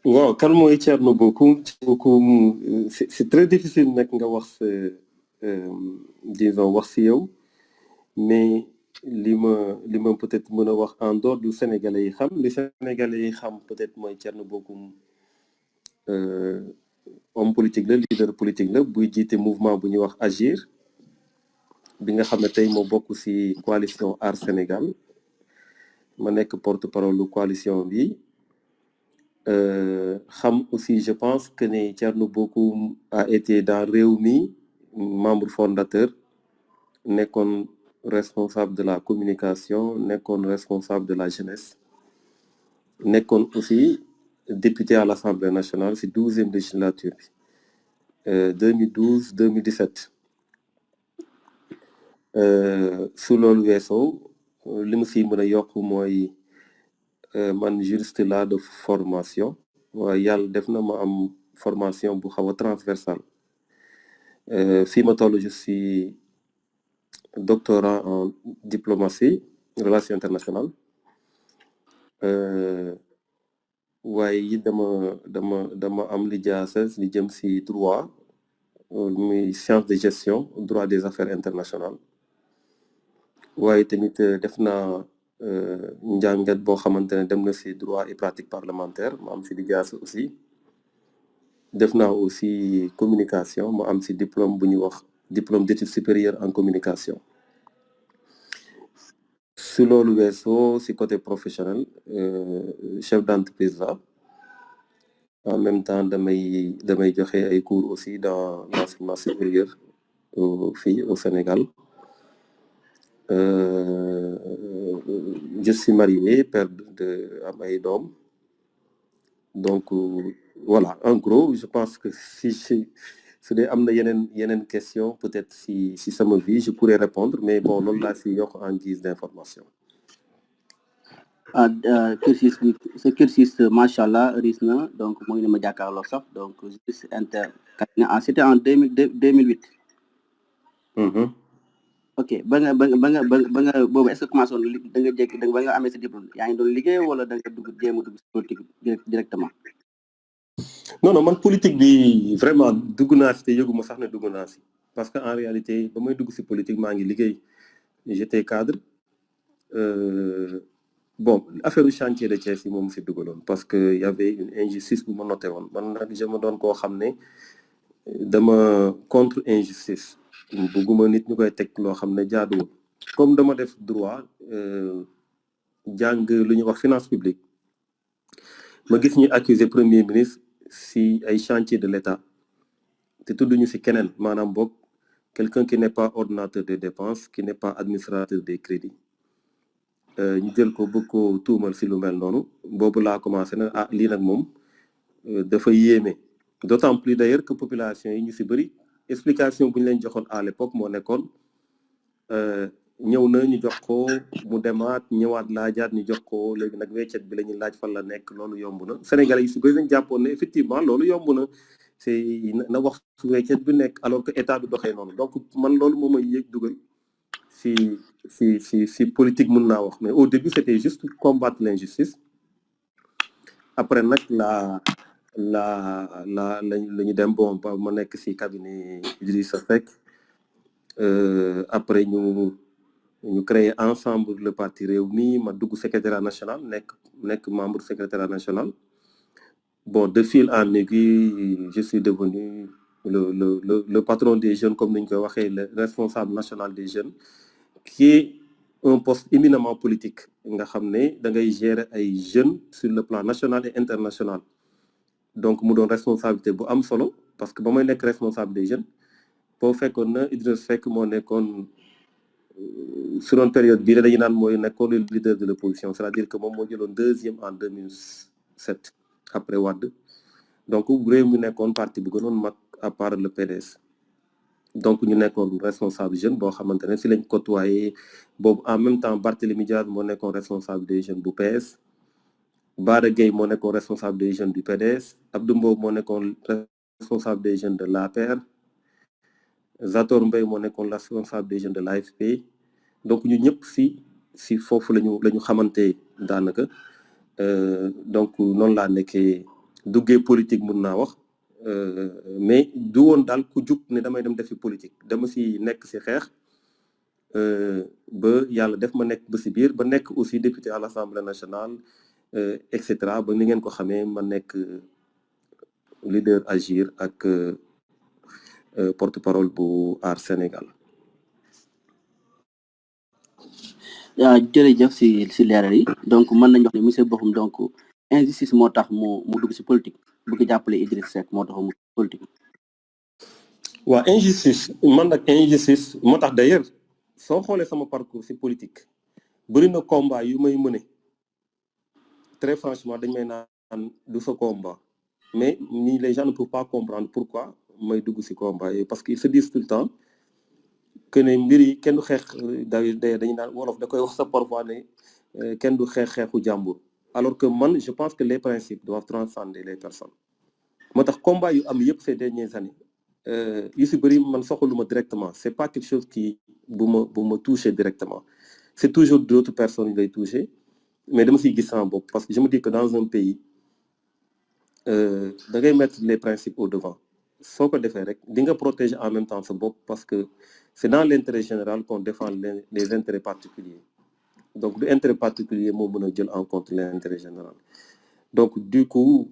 waaw kan mooy Thierno Bocoum. Bocoum c'est très difficile nag nga wax disons wax si yow mais li ma peut-être mën a wax en dehors du Sénégalais yi xam li Sénégalais yi xam peut-être mooy Thierno Bocoum homme politique la leader politique la buy jiite mouvement bu ñuy wax Agir bi nga xam ne tey moo bokk ci coalition Aar Sénégal ma nekk porte-parole lu coalition bi. xam aussi je pense que ne Thierno Bocoum a été dans Rewmi membre fondateur nekkoon responsable de la communication nekkoon responsable de la jeunesse nekkoon aussi député à l'Assemblée nationale ci 12e législature bi 2012 2017 su loolu weesoo li ma si mën a yokk mooy man juriste là de formation waaye yàlla def na ma am formation bu xaw a transversale fii ma toll je suis doctorant en diplomatie relations internationales waaye it dama am lijaasa li jëm ci droit muy science de gestion droit des affaires internationales waaye tamit def naa njàngat boo xamante ne dem na ci droit et pratique parlementaire ma am ci lijaasa aussi def naa aussi communication ma am ci diplôme bu ñuy wax diplôme d'études supérieures en communication su loolu weesoo ci côté professionnel chef d'entreprise la en même temps damay joxe ay cours aussi dans l'enseignement supérieur fii au Sénégal je suis marié père de am ay doom donc voilà en gros je pense que si su dee am na yeneen question peut-être si sama vie je pourrais répondre mais bon loolu laa si yokk en guise d'information. cursus bi sa cursus macha allah riis na donc moo ngi ne ma jàkkaarloo sax donc juste c'était en 2008. ok ba nga boobu est-ce que commencé woon da nga jékki ba nga amee sa diplôme yaa ngi doon liggéey wala da nga jéem a dugg si politique directement. non man politique bi vraiment dugg naa si te yëguma sax ne dugg naa si parce que en réalité ba may dugg si politique maa ngi liggéey j'étais cadre bon affaire du chantier de Thiès yi moom si dugaloon parce que y avait une injustice bu ma noté woon man nag je me doon koo xam ne dama contre injustice bëgguma nit ñu koy teg loo xam ne jaaduwul comme dama def droit jàng lu ñuy wax finance publique ma gis ñu accuser premier ministre si ay chantier de l'État te tudduñu si keneen maanaam boog quelqu'un qui n'est pas ordonnateur des dépenses qui n'est pas administrateur des crédits ñu jël ko bëgg ko tuumal si lu mel noonu boobu laa commencé na lii nag moom dafa yéeme d'autant plus d'ailleurs que population yi ñu si bëri explication bu ñu leen joxoon à l'époque moo nekkoon ñëw na ñu jox ko mu demaat ñëwaat laajaat ñu jox ko léegi nag weccet bi la ñuy laaj fan la nekk loolu yomb na Sénégalais yi su bëri nañ jàppoon ne effectivement loolu yomb na c'est na wax su weccet bi nekk alors que état bi doxee noonu donc man loolu moom mooy yéeg dugal si politique mën naa wax mais au début c'était juste combattre l'injustice après nag la ñu dem bon ba ma nekk si cabinet Idrissa Seck après ñu créer ensemble le parti Rewmi ma dugg secrétariat national nekk membre secrétariat national bon de fil en aiguille je suis devenu le patron des jeunes comme ni ñu koy waxee le responsable national des jeunes qui est un poste éminemment politique nga xam ne da ngay gérer ay jeunes sur le plan national et international donc mu doon responsabilité bu am solo parce que ba may nekk responsable des jeunes boo fekkoon na Idriss Seck moo nekkoon sur une période bii dañuy naan mooy nekkoon le leader de l'opposition c'est-à-dire que moom moo jëloon deuxième en 2007 après Wade donc réew mi nekkoon parti bu gënoon mag à part le PDS donc ñu nekkoon responsable jeune boo xamante ne si lañ côtoyé boobu en même temps Barthélémy Diaz moo nekkoon responsable des jeunes bu PS Bara Gueye moo nekkoon responsable des jeunes du PDS Abdou Mbow moo nekkoon responsable des jeunes de l'APR Zator Mbaye moo nekkoon responsable des jeunes de l'AFP donc ñu ñëpp si foofu la ñu xamante daanaka donc noonu laa nekkee duggee politique mun naa wax mais du woon daal ku jug ne damay dem defi politique dama si nekk si xeex ba yàlla def ma nekk ba si biir ba nekk aussi député à l'Assemblée nationale et cetera ba ni ngeen ko xamee ma nekk leader Agir ak porte-parole bu Aar Sénégal. jërëjëf si leeral yi donc mën nañu wax ne monsieur Bocoum donc injustice moo tax mu dugg si politique bëgg jàppale Idriss Seck moo tax mu politique. waaw injustice man nag injustice moo tax d'ailleurs soo xoolee sama parcours si politique bëri na combat yu may mëne très franchement dañ may naan du sa combat mais ni les gens ne peuvent pas comprendre pourquoi may dugg si combat yi parce qu'ils se disent tout le temps que ne mbir yi kenn du xeex dañuy naan wolof da koy wax sa parfois ne kenn du xeexu jàmbur alors que man je pense que les principes doivent transcender les personnes moo tax combat yu am yëpp ces dernières années yu si bëri man soxaluma directement c'est pas quelque chose qui bu ma toucher directement c'est toujours d'autres personnes yu lay toucher mais dama siy gis sama bopp parce que je me dis que dans un pays da ngay mettre les principes au devant soo ko defee rek di nga protéger en même temps sa bopp parce que c'est dans l'intérêt général qu'on défend les intérêts particuliers donc du intérêt particulier moo mën a jël en compte l'intérêt général donc du coup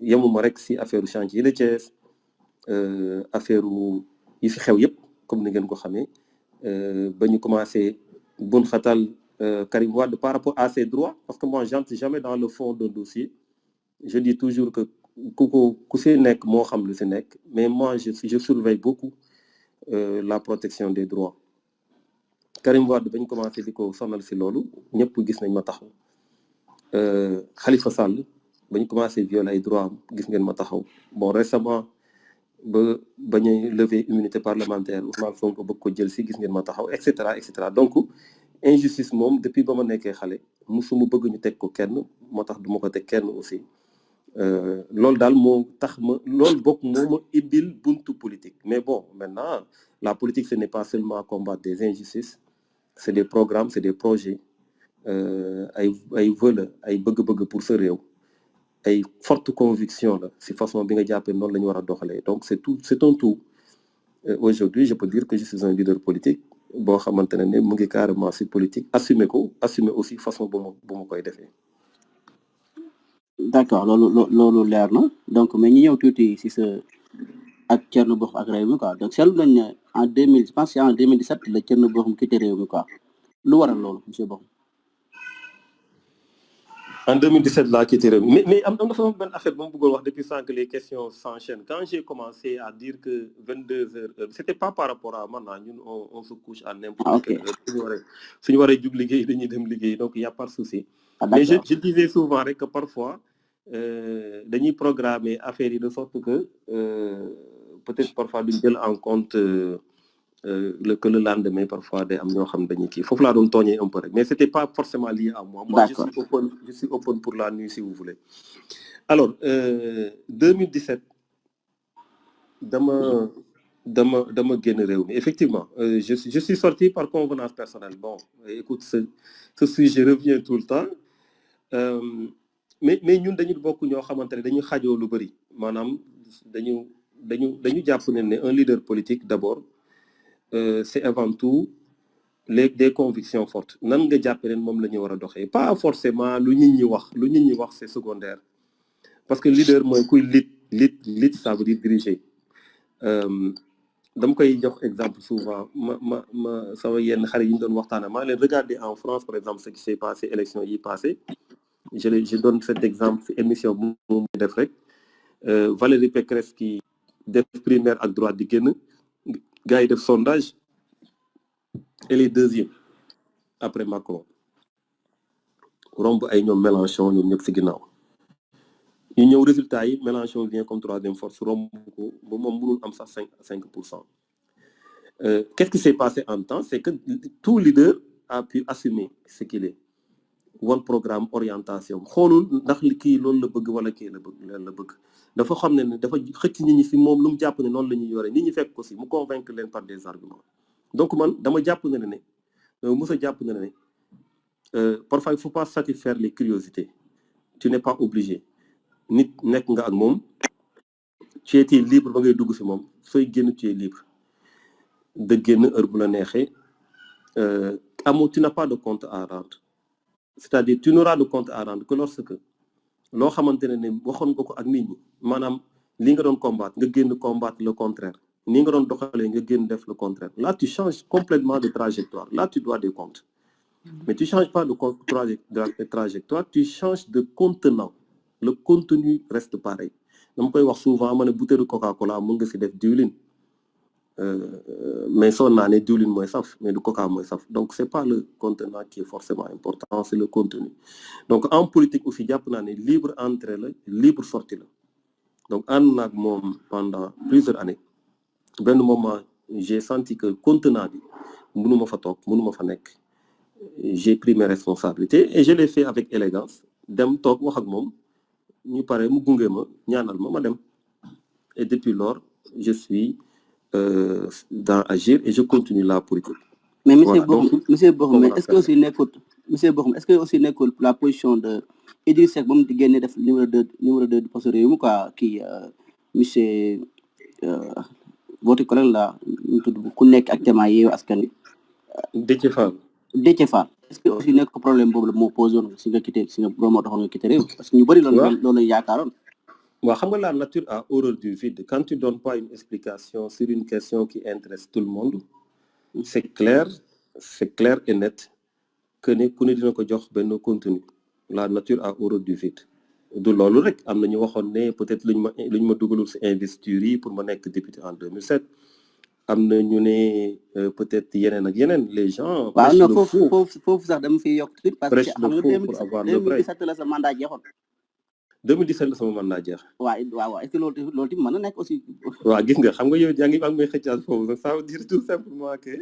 yemuma rek si affaire chantier de Thiès affaire yi fi xew yëpp comme ni ngeen ko xamee ba ñu commencé bun xatal Karim Wade par rapport à ses droits parce que moi j'entre jamais dans le fond d'un dossier je dis toujours que ku si nekk moo xam lu si nekk mais moi je surveille beaucoup la protection des droits Karim Wade ba ñu commencé di ko sonal si loolu ñëpp gis nañ ma taxaw Khalifa Sall ba ñu commencé violer ay droits am gis ngeen ma taxaw bon récemment ba ñu lever immunité parlementaire Ousmane Sonko bëgg ko jël si gis ngeen ma taxaw et cetera donc injustice moom depuis ba ma nekkee xale musuma bëgg ñu teg ko kenn moo tax du ma ko teg kenn aussi loolu daal moo tax ma loolu bokk moo ma ibbil buntu politique mais bon maintenant la politique ce n'est pas seulement combattre des injustices c'est des programmes c'est des projets ay vœux ay bëgg-bëgg pour sa réew ay forte conviction la si façon bi nga jàppee noonu la ñu war a doxalee donc c'est un tout aujourd'hui je peux dire que je suis un leader politique boo xamante ne mu ngi carrément si politique assumer aussi façon bu ma koy defee. d'accord loolu leer na donc mais ñu ñëw tuuti si sa ak Thierno Bocoum ak réew mi quoi donc seetlu nañ ne en 2000 je pense que en 2017 la Thierno Bocoum quitté réew mi quoi lu waral loolu monsieur Bocoum. En 2017 laa quitté réew mi mais am na sama benn affaire bu ma bëggoon wax depuis sans que les questions s'enchaînent quand j'ai commencé à dire que 22h c'était pas par rapport à man ñun on se couche à n'importe quelle heure suñu waree jug liggéey dañuy dem liggéey donc y a pas de souci mais je disais souvent rek que parfois dañuy programmer affaire yi de sorte que peut-être parfois duñ jël en compte que le lendemain parfois day am ñoo xam dañuy kii foofu laa doon tooñee un peu rek mais c'était pas forcément lié à moi. Moi je suis open pour la nuit si vous voulez. Alors 2017 dama génn réew mi effectivement je suis sorti par convenance personnelle bon écoute ce sujet revient tout le temps mais ñun dañu bokk ñoo xamante ne dañu xajoo lu bëri maanaam dañu jàpp ne un leader politique d'abord c'est avant tout des convictions fortes nan nga jàppe leen moom la ñu war a doxee pas forcément lu nit ñi wax c'est secondaire parce que leader mooy kuy lead ça veut dire diriger dama koy jox exemple souvent ma sama yenn xarit yi ñu doon waxtaana maa leen regarder en France par exemple ce qui s'est passé élection yi passé je donne cet exemple ci émission bu mu def rek Valérie Pécresse qui def primaire ak droite di génn gars yi def sondage elle est deuxième après Macron romb ay ñoom Mélenchon ñoom ñëpp ci ginnaaw ñu ñëw résultat yi Mélenchon vient comme troisième force romb ko ba moom mënul am sax 5%. Qu'est-ce qui s'est passé en temps c'est que tout leader a pu assumer ce qu'il est wan programme orientation xoolul ndax kii loolu la bëgg wala kii la bëgg dafa xam ne dafa xëcc nit ñi ci moom lu mu jàpp ne noonu la ñuy yore nit ñi fekk ko ci mu convaincre leen par des arguments donc man dama jàpp ne mos a jàpp ne parfois il faut pas satisfaire les curiosités tu n'es pas obligé nit nekk nga ak moom tu étais libre ba ngay dugg si moom sooy génn tu es libre de génn heure bu la neexee tu n'as pas de compte à rendre c'est-à-dire tu n'auras de compte à rendre que lorsque loo xamante ne waxoon nga ko ak nit ñi maanaam li nga doon combattre nga génn combattre le contraire ni nga doon doxalee nga génn def le contraire là tu changes complètement de trajectoire là tu dois des comptes mais tu changes pas de trajectoire tu changes de contenant le contenu reste pareil dama koy wax souvent ma ne bouteille de Coca-Cola mën nga si def diwlin mais soo naanee diwlin mooy saf mais du coca mooy saf donc c'est pas le contenant qui est forcément important c'est le contenu donc en politique aussi jàpp naa ne libre entrée la libre sortie la donc ànd naag moom pendant plusieurs années benn moment j'ai senti que contenant bi mënuma fa toog mënuma fa nekk j'ai pris mes responsabilités et je l'ai fait avec élégance dem toog wax ak moom ñu pare mu gunge ma ñaanal ma dem et depuis lors je suis dans Agir et je continue la politique. Mais monsieur Bokoum, est-ce que aussi nekkul la position de Idriss Seck ba mu di génne def numéro 2 du poste réew mi quoi kii monsieur votre collègue là ñu tudd ku nekk actuellement Yewwi Askan Wi. Déthié Fall. Est-ce que aussi nekk problème boobu la moo posé woon si nga quitté si nga moo taxoon nga quitté réew parce que ñu bëri loolu la yaakaaroon. Waaw xam nga la nature a horreur du vide quand tu donnes pas une explication sur une question qui intéresse tout le monde c'est clair et net que ne ku ne dina ko jox benn contenu la nature a horreur du vide du loolu rek am na ñu waxoon ne peut-être luñ ma dugalul si investiture yi pour ma nekk député en 2007 am na ñu ne peut-être yeneen ak yeneen les gens. waaw non foofu sax dama fiy yokk tuuti parce que xam nga 2017 la sa mandat jeexoon. 2017 la sama mandat jeex. waaw est-ce que loolu tamit mën na nekk aussi. waaw gis nga xam nga yow yaa ngi may xëccaat foofu ça veut dire tout simplement que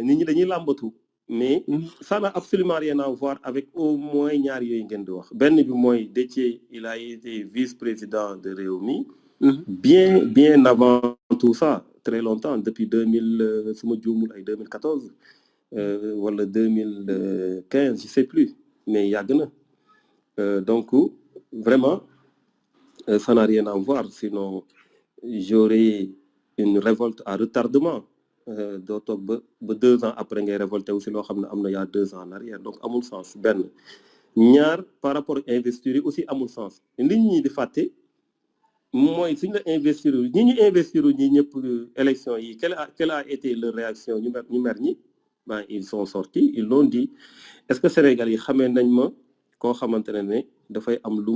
nit ñi dañuy làmbatu mais ça n'a absolument rien à voir avec au moins ñaar yooyu ngeen di wax benn bi mooy Déthié il a été vice-président de Rewmi bien avant tout ça très longtemps depuis 2000 su ma juumul ay 2014 wala 2015 je sais plus mais yàgg na donc vraiment ça n'a rien à voir sinon j'aurais une révolte à retardement doo toog ba 2 ans après ngay révolté aussi loo xam ne am na y'a 2 ans en arrière donc amul sens benn ñaar par rapport investiture yi aussi amul sens nit ñi di fàtte mooy suñ la investir ñi ñëpp élection yi quelle a été leur réaction ñu mer ñi ben ils sont sortis ils l'ont dit est-ce que Sénégal yi xamee nañ ma koo xamante ne dafay am lu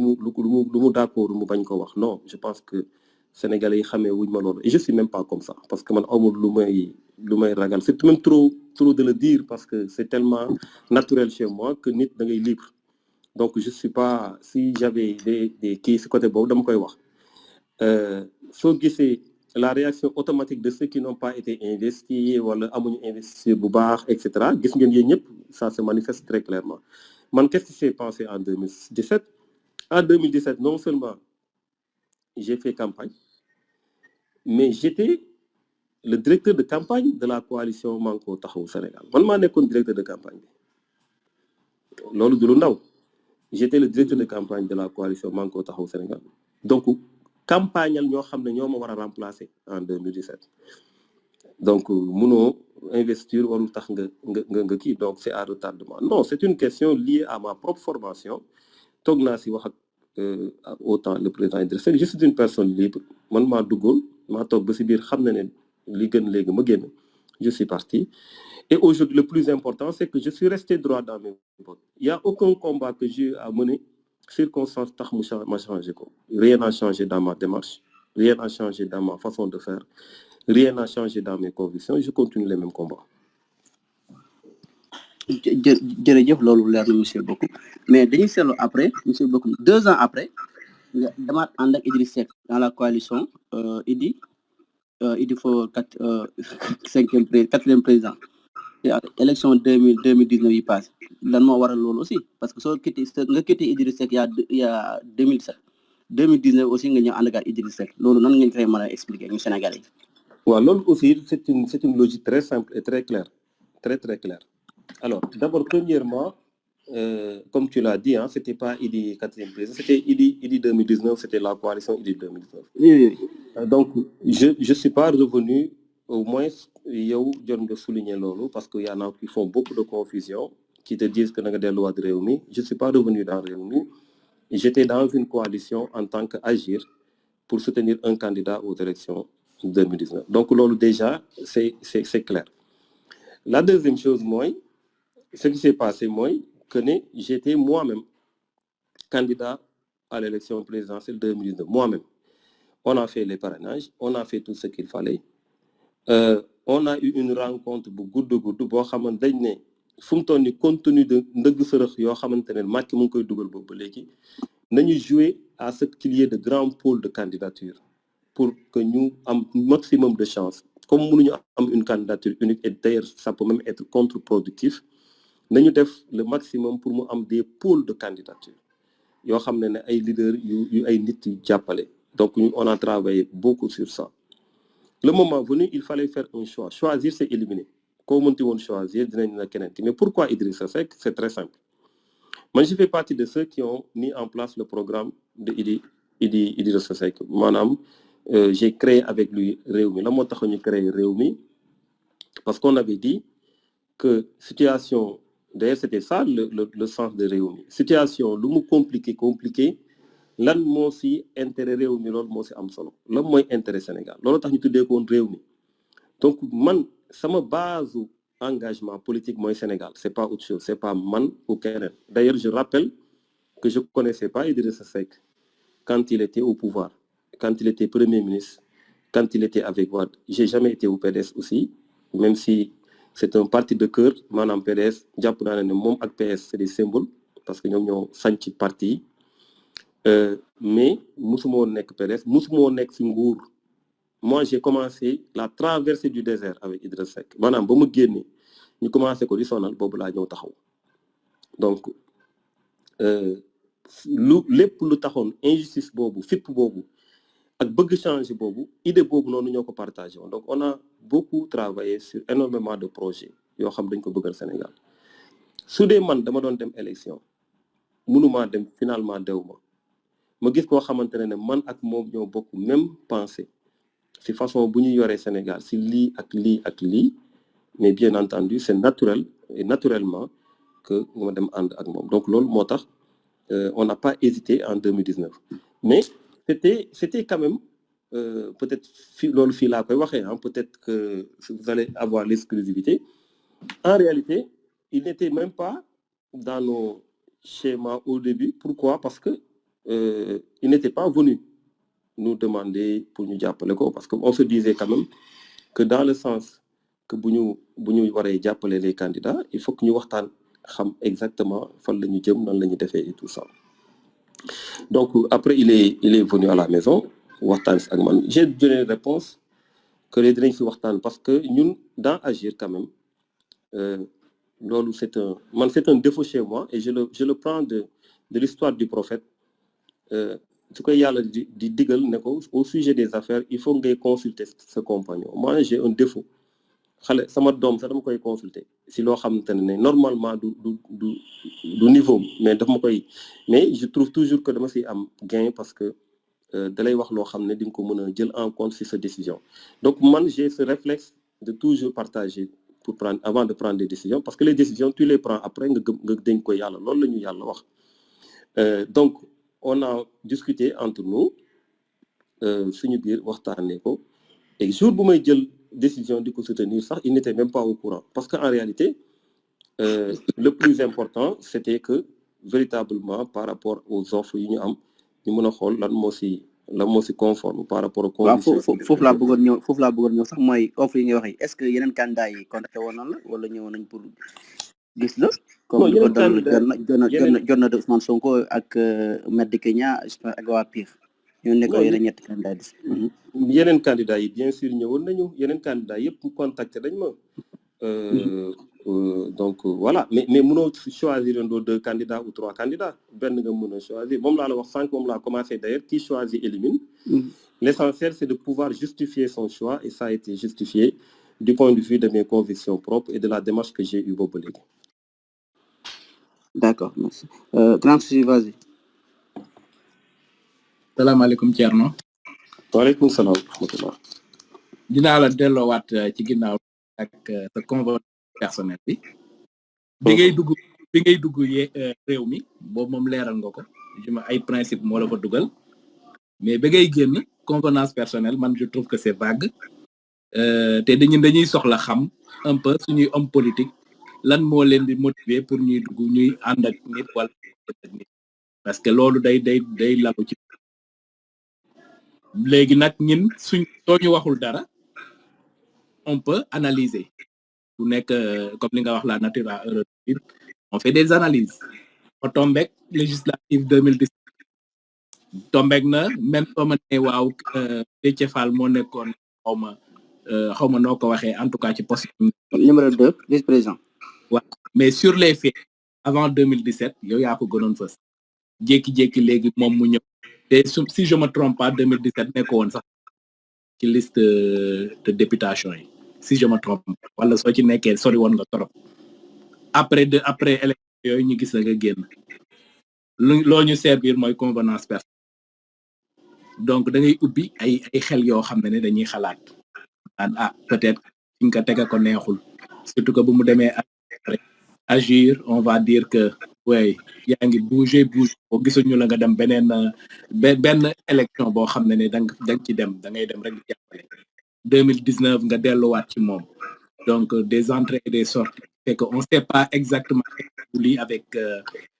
mu d'accord mu bañ ko wax non je pense que Sénégalais yi xamee wuñ ma loolu et je suis même pas comme ça parce que man amul lu may ragal c'est même trop de le dire parce que c'est tellement naturel chez moi que nit da ngay libre donc je suis pas si j'avais des kii si côté boobu dama koy wax soo gisee la réaction automatique de ceux qui n'ont pas été investis wala amuñu investir bu baax et cetera gis ngeen yéen ñëpp ça se manifeste très clairement man qu'est-ce qui s'est passé en 2017 en 2017 non seulement j'ai fait campagne mais j'étais le directeur de campagne de la coalition Manko Taxawu Sénégal man maa nekkoon directeur de campagne bi loolu du lu ndaw j'étais le directeur de campagne de la coalition Manko Taxawu Sénégal donc campagnal ñoo xam ne ñoo ma war a remplacer en 2017 donc munoo investir warul tax nga kii donc c'est à retardement non c'est une question liée à ma propre formation toog naa si wax ak autant le président Idriss Seck je suis une personne libre man maa duggoon maa toog ba si biir xam na ne li gën léegi ma génn je suis parti et aujourd'hui le plus important c'est que je suis resté droit dans mes bottes il y a aucun combat que j'ai à mener circonstance tax ma changé ko rien n'a changé dans ma démarche rien n'a changé dans ma façon de faire rien n'a changé dans mes convictions je continue les mêmes combats. jërëjëf loolu leer na monsieur Bokoum mais dañuy seetlu après monsieur Bokoum 2 ans après nga demaat ànd ak Idriss Seck dans la coalition Idi faut 4e président élection 2019 yi passé lan moo waral loolu aussi parce que soo nga quitté Idriss Seck il y a 2007 2019 aussi nga ñëw ànd ak Idriss Seck loolu nan ngeen koy mën a expliquer ñu Sénégalais yi. waaw loolu aussi c'est une logique très simple et très claire très très claire alors d'abord premièrement comme tu l'as dit, hein, c'était pas IDI 4e président, c'était IDI 2019, c'était la coalition IDI 2019. Oui. Donc, je suis pas revenu, au moins, yow jot nga souligner lolu parce qu'il y en a qui font beaucoup de confusion, qui te disent que nga des lois de Rewmi. Je suis pas revenu dans Rewmi. J'étais dans une coalition en tant qu'Agir pour soutenir un candidat aux élections 2019. Donc, lolu déjà, c'est clair. La deuxième chose, moi, ce qui s'est passé, moi, que j'étais moi-même candidat à l'élection présidentielle 2019, moi-même. On a fait les parrainages, on a fait tout ce qu'il fallait. On a eu une rencontre bu gudd boo xamante dañ ne fu mu toll ni compte tenu de ndëgg sërëx yoo xamante ne Macky mu ngi koy dugal boobu ba léegi nañu jouer à ce qu'il y ait de grands pôles de candidature pour que ñu am maximum de chance. Comme mënuñu am une candidature unique et d'ailleurs ça peut même être contre-productif, nañu def le maximum pour mu am des pôles de candidature yoo xam ne ay leaders yu ay nit yu jàppale. Donc on a travaillé beaucoup sur ça. Le moment venu, il fallait faire un choix. Choisir, c'est éliminer. Comment on choisir, mais pourquoi Idrissa Seck? C'est très simple. Moi, je fais partie de ceux qui ont mis en place le programme de Idrissa Seck. Madame, j'ai créé avec lui Rewmi. La montagne ñu créé Rewmi parce qu'on avait dit que situation, d'ailleurs c'était ça le sens de Rewmi. Situation, lu mu compliqué. Lan moo si intérêt réew mi loolu moo si am solo lan mooy intérêt Sénégal loolu tax ñu tuddee ko woon réew mi donc man sama base engagement politique mooy Sénégal c'est pas autre chose c'est pas man ou keneen. D'ailleurs je rappelle que je connaissais pas Idrissa Seck quand il était au pouvoir, quand il était premier ministre, quand il était avec Wade. J'ai jamais été au PDS aussi, même si c'est un parti de cœur. Maanaam PDS jàpp naa ne moom ak PS c'est des symboles parce que ñoom ñoo sañ ci parti mais musuma woon nekk PDS musuma woon nekk ci nguur. Moi j'ai commencé la traversée du désert avec Idrissa Seck maanaam ba mu génne ñu commencé ko di sonal boobu laa ñëw taxaw. Donc lépp lu taxoon injustice boobu fipp boobu ak bëgg changer boobu idée boobu noonu ñoo ko partagé woon. Donc on a beaucoup travaillé sur énormément de projets yoo xam dañ ko bëggal Sénégal. Su dee man dama doon dem élection mënumaa dem finalement dew ma gis koo xamante ne man ak moom ñoo bokk même pensée ci façon bu ñu yoree Sénégal ci lii ak lii ak lii, mais bien entendu c'est naturel et naturellement que ma dem ànd ak moom. Donc loolu moo tax on n'a pas hésité en 2019. Mais c'était quand même peut-être loolu fii laa koy waxee hein, peut-être que vous allez avoir l'exclusivité. En réalité il n'était même pas dans nos schémas au début. Pourquoi? Parce que il n'était pas venu nous demander pour ñu jàppale ko parce que on se disait quand même que dans le sens que bu ñu waree jàppale les candidats il faut que ñu waxtaan xam exactement fan la ñu jëm nan la ñu defee et tout ça. Donc après il est venu à la maison waxtaan ak man. J'ai donné une réponse que les dinañ ci waxtaan parce que ñun dans Agir quand même loolu c'est un défaut chez moi et je le prends de l'histoire du prophète. Ce que yàlla di digal ne ko au sujet des affaires il faut ngay consulter ce compagnon. Moi j'ai un défaut xale sama doom sax dama koy consulter si loo xamante ne normalement du niveau mais daf ma koy mais je trouve toujours que dama si am gain parce que dalay wax loo xam ne di nga ko mën a jël en compte si sa décision. Donc man j'ai ce réflexe de toujours partager pour prendre avant de prendre des décisions parce que les décisions tu les prends après nga dénk ko yàlla loolu la ñu yàlla wax. Donc on a discuté entre nous suñu biir waxtaanee ko et jour bu may jël décision di ko soutenir sax il n'était même pas au courant parce que en réalité le plus important c'était que véritablement par rapport aux offres yi ñu am ñu mën a xool lan moo si conforme par rapport aux conditions. foofu laa bëggoon ñëw sax mooy offre yi nga wax est-ce que yeneen candidats yi contacté woon na la wala ñëwoon nañ pour gis la comme li ko dal jot na de Ousmane Sonko ak Madické Niang ak waa PUR ñoo nekk yeneen ñetti candidats yi. yeneen candidats yi bien sûr ñëwoon nañu yeneen candidats yëpp contacté dañ ma donc voilà mais mënoo choisir deux candidats ou trois candidats benn nga mën a choisir moom laa la wax sànq moom laa commencé d'ailleurs qui choisit élimine. L'essentiel c'est de pouvoir justifier son choix et ça a été justifié du point de vue de mes convictions propres et de la démarche que j'ai eue boobu léegi. D'accord, merci. Grand Souci, vas-y. salaamaaleykum Thierno. waaleykum salaam wa rahmatullah. dinaa la delloowaat ci ginnaaw ak sa convention personnel bi. bi ngay dugg réew mi boobu moom leeral nga ko ay principe moo la fa dugal mais ba ngay génn convenance personnelle man je trouve que c'est vague te dañuy soxla xam un peu suñuy homme politique lan moo leen di motiver pour ñuy dugg ñuy ànd ak nit wala nit parce que loolu day lalu ci léegi nag ñin suñ soo ñu waxul dara on peut analyser bu nekk comme li nga wax la nature a horreur du vide on fait des analyses o tombeek législative 2017 tombeek na même soo ma nee waaw Déthié Fall moo nekkoon xaw ma noo ko waxee en tout cas ci poste numéro 2 vice-président. waaw mais sur les faits avant 2017 yow yaa ko gënoon fës jékki-jékki léegi moom mu ñëw te si je me trompe pas 2017 nekko woon sax ci liste de députation yi si je me trompe wala soo ci nekkee sori woon nga torop après élection yooyu ñu gis la nga génn loo ñu servir mooy convenance personnelle donc da ngay ubbi ay xel yoo xam ne dañuy xalaat peut-être fi nga ko tega ko neexul surtout que bu mu demee agir on va dire que way yaa ngi bouger boo gisuñu la nga dem benn élection boo xam ne danga ci dem da ngay dem rek di jàppale 2019 nga delluwaat ci moom donc des entrées et des sorties c'est que on sait pas exactement lii avec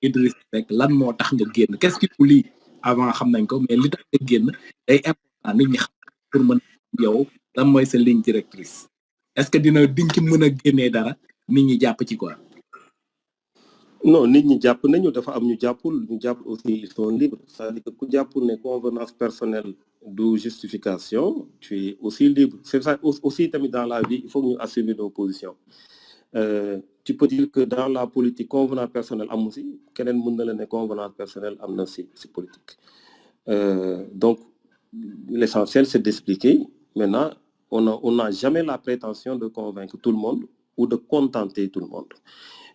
Idriss Seck lan moo tax nga génn qu'est-ce qui vous lie avant xam nañ ko mais li tax nga génn day important nit ñi xam pour mën yow lan mooy sa ligne directrice est-ce que diñ ci mën a génnee dara nit ñi jàpp ci quoi. non nit ñi jàpp nañu dafa am ñu jàppul ñu jàpp aussi ils sont libres c'est-à-dire que ku jàppul ne convenance personnelle du justification tu es aussi libre c'est ça aussi tamit dans la vie il faut que ñu assumer nos positions tu peux dire que dans la politique convenance personnelle am aussi keneen mën na la ne convenance personnelle am na si politique donc l'essentiel c'est d'expliquer maintenant on n'a jamais la prétention de convaincre tout le monde ou de contenter tout le monde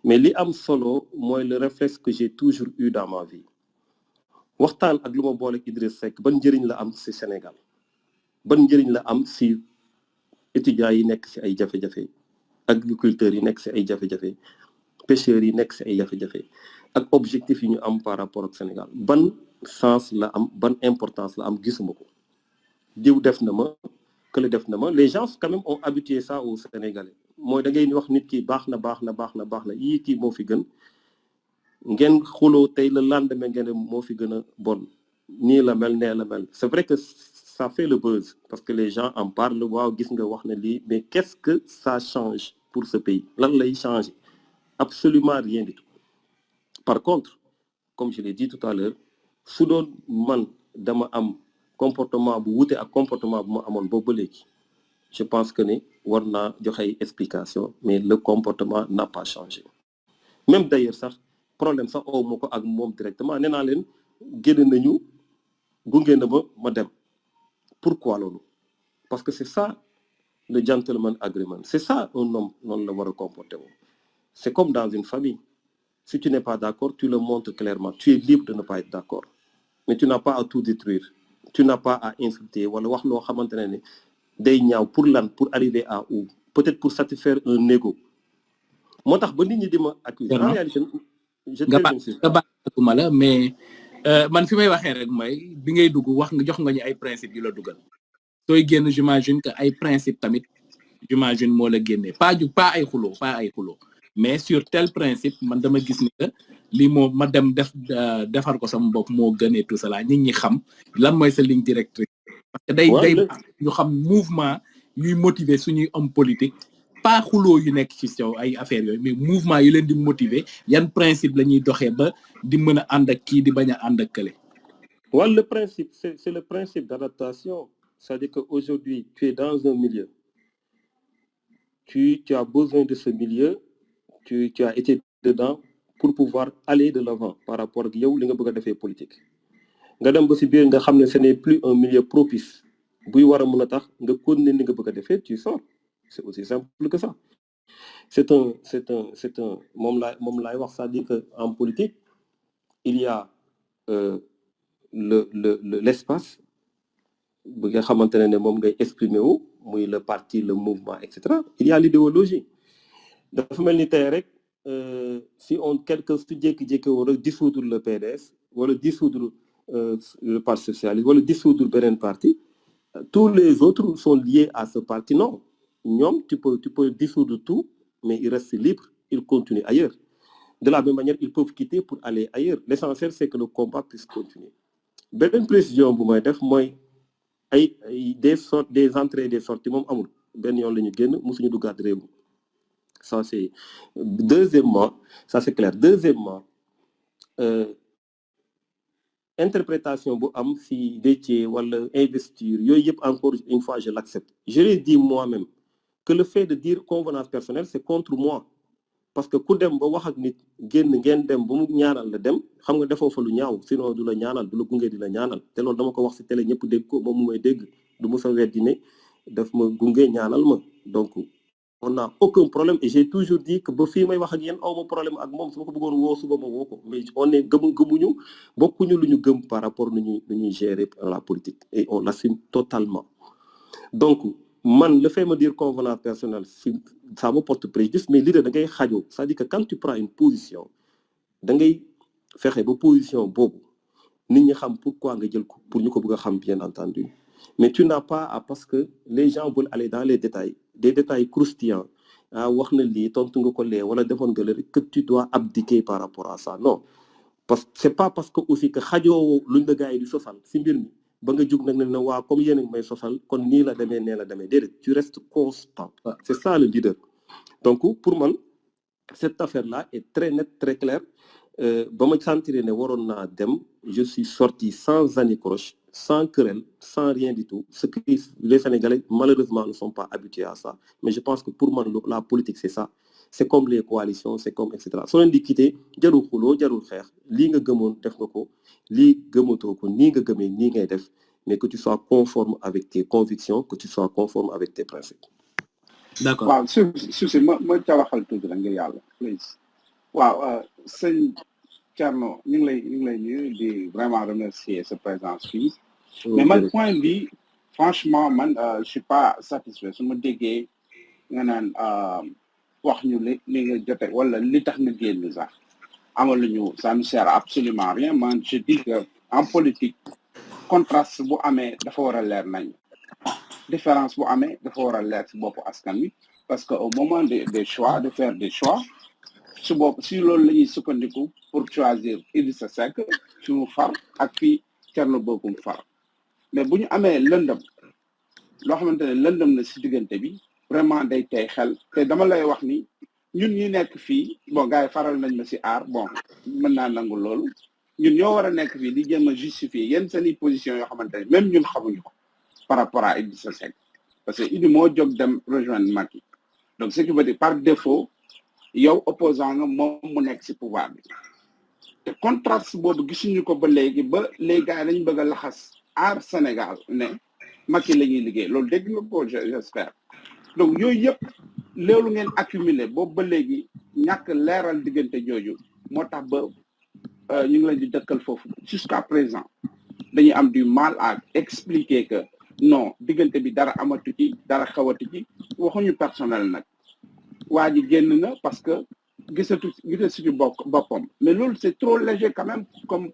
mais li am solo mooy le réflexe que j'ai toujours eu dans ma vie waxtaan ak lu ma boole Idriss Seck ban njëriñ la am ci Sénégal ban njëriñ la am ci étudiants yi nekk ci ay jafe-jafe agriculteurs yi nekk ci ay jafe-jafe pêcheurs yi nekk ci ay jafe-jafe ak objectif yi ñu am par rapport ak Sénégal ban sens la am ban importance la am gisuma ko diw def na ma kële def na ma les gens quand même ont habitué ça aux Sénégalais mooy da ngay wax nit ki baax na yii kii moo fi gën ngeen xuloo tey le lendemain ngeen moo fi gën a bon nii la mel nee la mel c'est vrai que ça fait le buzz parce que les gens en parlent waaw gis nga wax na lii mais qu'est-ce que ça change pour ce pays lan lay changer absolument rien du tout par contre comme je l'ai dit tout à l'heure su doon man dama am comportement bu wute ak comportement bu ma amoon boobu ba léegi je pense que ni war naa joxe ay explication mais le comportement n'a pas changé même d'ailleurs sax problème sax oo ma ko ak moom directement nee naa leen génn nañu gunge na ma dem pourquoi loolu parce que c'est ça le gentleman agreement c'est ça un homme noonu la war a comporter woo c'est comme dans une famille si tu n'es pas d'accord tu le montres clairement tu es libre de ne pas être d'accord mais tu n'as pas à tout détruire tu n'as pas à insulter wala wax loo xamante ne day ñaaw pour lan pour arriver à où peut-être pour satisfaire un ego moo tax ba nit ñi di ma accuser en réalité nga baatuma la mais man fi may waxee rek mooy bi ngay dugg wax nga jox nga ñu ay principe yu la dugal sooy génn j'imagine que ay principe tamit j'imagine moo la génnee pas ay xuloo mais sur tel principe man dama gis ni que lii moo ma dem defar ko sama bopp moo gën et tout cela nit ñi xam lan mooy sa ligne directrice parce que day ñu xam mouvement yuy motiver suñuy homme politique pas xuloo yu nekk ci sow ay affaires yooyu mais mouvement yu leen di motiver yan principe la ñuy doxee ba di mën a ànd ak kii di bañ a ànd ak kële. waaw le principe c'est le principe d'adaptation c'est-à-dire que aujourd'hui tu es dans un milieu tu as besoin de ce milieu tu as été dedans pour pouvoir aller de l'avant par rapport ak yow li nga bëgg a defee politique nga dem ba ci biir nga xam ne ce n'est plus un milieu propice buy war a mën a tax nga continuer ni nga bëgg a defee tu sors c'est aussi simple que ça c'est un moom laay wax, c'est-à-dire que en politique il y a l'espace bu nga xamante ne moom ngay exprimer wu muy le parti, le mouvement, etc. Il y a l'idéologie. dafa mel ni tey rek si on quelque su jékki-jékki war a dissoudre le PDS wala dissoudre le parti socialiste wala dissoudre beneen parti, tous les autres sont liés à ce parti. Non, ñoom tu peux dissoudre tout, mais ils restent libres, ils continuent ailleurs. De la même manière, ils peuvent quitter pour aller ailleurs. L'essentiel, c'est que le combat puisse continuer. Beneen précision bu may def mooy ay des entrées et des sorties moom amul benn yoon la ñu génn mosuñu duggaat réew mi. Ça c'est deuxièmement, ça c'est clair. Deuxièmement, interprétation bu am si Déthié wala investiture yooyu yëpp encore une fois je l'accepte. Je l'ai dit moi-même que le fait de dire convenance personnelle c'est contre moi, parce que ku dem ba wax ak nit génn ngeen dem ba mu ñaanal la dem xam nga defoo fa lu ñaaw, sinon du la ñaanal, du la gunge di la ñaanal. te loolu dama ko wax si télé ñëpp dégg ko moom mu may dégg du mos a weddi ne daf ma gunge ñaanal ma. Donc on n'a aucun problème, et j'ai toujours dit que ba fii may wax ak yéen awma problème ak moom su ma ko bëggoon woo suba ma woo ko, mais on est gëmuñu bokkuñu lu ñu gëm par rapport nu ñuy gérer la politique, et on l'assume totalement. Donc man le fait de me dire convenance personnelle, ça me porte préjudice, mais leader da ngay xajoo, c'est-à-dire que quand tu prends une position da ngay fexe ba position boobu nit ñi xam pourquoi nga jël ko, pour ñu ko bëgg a xam bien entendu. Mais tu n'as pas à, parce que les gens veulent aller dans les détails, des détails croustillants, wax na lii tontu nga ko lee wala defoon nga lee, que tu dois abdiquer par rapport à ça. Non, parce que c'est pas parce que aussi que xajoo luñ la gars yi di sosal si mbir mi ba nga jug nag ne waa comme yéen a ngi may sosal kon nii la demee nee la demee, déedéet, tu restes constant. C'est ça le leader. Donc pour moi cette affaire-là est très nette, très claire. Ba ma sentir ne waroon naa dem, je suis sorti sans anicroche, sans querelle, sans rien du tout. Ce que les Sénégalais malheureusement ne sont pas habitués à ça. Mais je pense que pour moi la politique c'est ça. C'est comme les coalitions, c'est comme etc. soo leen di quitter jarul xuloo jarul xeex, lii nga gëmoon def nga ko, lii gëmatoo ko, nii nga gëmee nii ngay def, mais que tu sois conforme avec tes convictions, que tu sois conforme avec tes principes. D'accord. waaw si ma ca waxal tuuti la ngir yàlla please. waaw sëñ Thierno ñu ngi lay nuyu di vraiment remercier sa présence fii. Mais man point bi franchement man je suis pas satisfait su ma déggee nga naan wax ñu li nga jote wala li tax nga génn sax amaluñu, ça ne sert absolument rien. Man je dis que en politique contraste bu amee dafa war a leer nañ, différence bu amee dafa war a leer si boppu askan wi, parce que au moment des choix, de faire des choix, su bopp si loolu la ñuy sukkandiku pour choisir Idrissa Seck fi mu far ak fii Thierno Bocoum far. Mais bu ñu amee lëndëm loo xamante ne lëndëm na si diggante bi, vraiment day tey xel. te dama lay wax ni ñun ñi nekk fii, bon gars yi faral nañ ma si aar, bon mën naa nangu loolu, ñun ñoo war a nekk fii di jéem a justifier yenn seeni position yoo xamante ne même ñun xamuñu ko par rapport à Idrissa Seck, parce que Idi moo jóg dem rejoindre Macky. Donc ce qui veut dire par défaut yow opposant nga moom mu nekk si pouvoir bi. te contraste boobu gisuñu ko ba léegi les gars dañu bëgg a laxas aar Sénégal ne Macky la ñuy liggéey, loolu dégg nga ko j'espère. Donc yooyu yëpp loolu ngeen accumulé boobu ba léegi ñàkk leeral diggante jooju moo tax ba ñu ngi leen di dëkkal foofu jusqu'à présent dañuy am du mal à expliquer que non diggante bi dara amatu ci dara xawatu ci. waxuñu personnel nag, waa ji génn na parce que gisatu boppam, mais loolu c'est trop léger quand même comme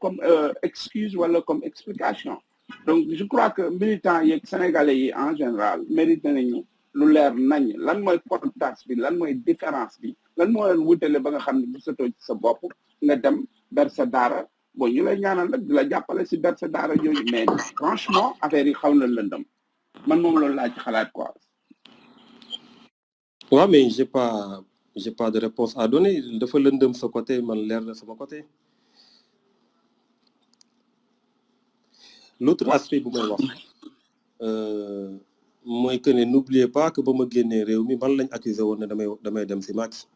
excuse wala comme explication. Donc je crois que militants yeeg sénégalais yi en général mérite nañu lu leer nañ lan mooy contraste bi, lan mooy différence bi, lan moo leen wutale ba nga xam ne gisatoo ci sa bopp nga dem ber sa daara. Bon ñu lay ñaanal nag di la jàppale si ber sa daara yooyu, mais franchement affaire yi xaw na lëndëm, man moom loolu laa ci xalaat quoi. Ouais, mais j'ai pas de réponse à donner. Dafa lëndëm sa côté, man leer na sama côté. L'autre aspect bu may wax mooy que ne n'oubliez pas que ba ma génnee réew mi man lañ accusé woon ne damay dem si Macky.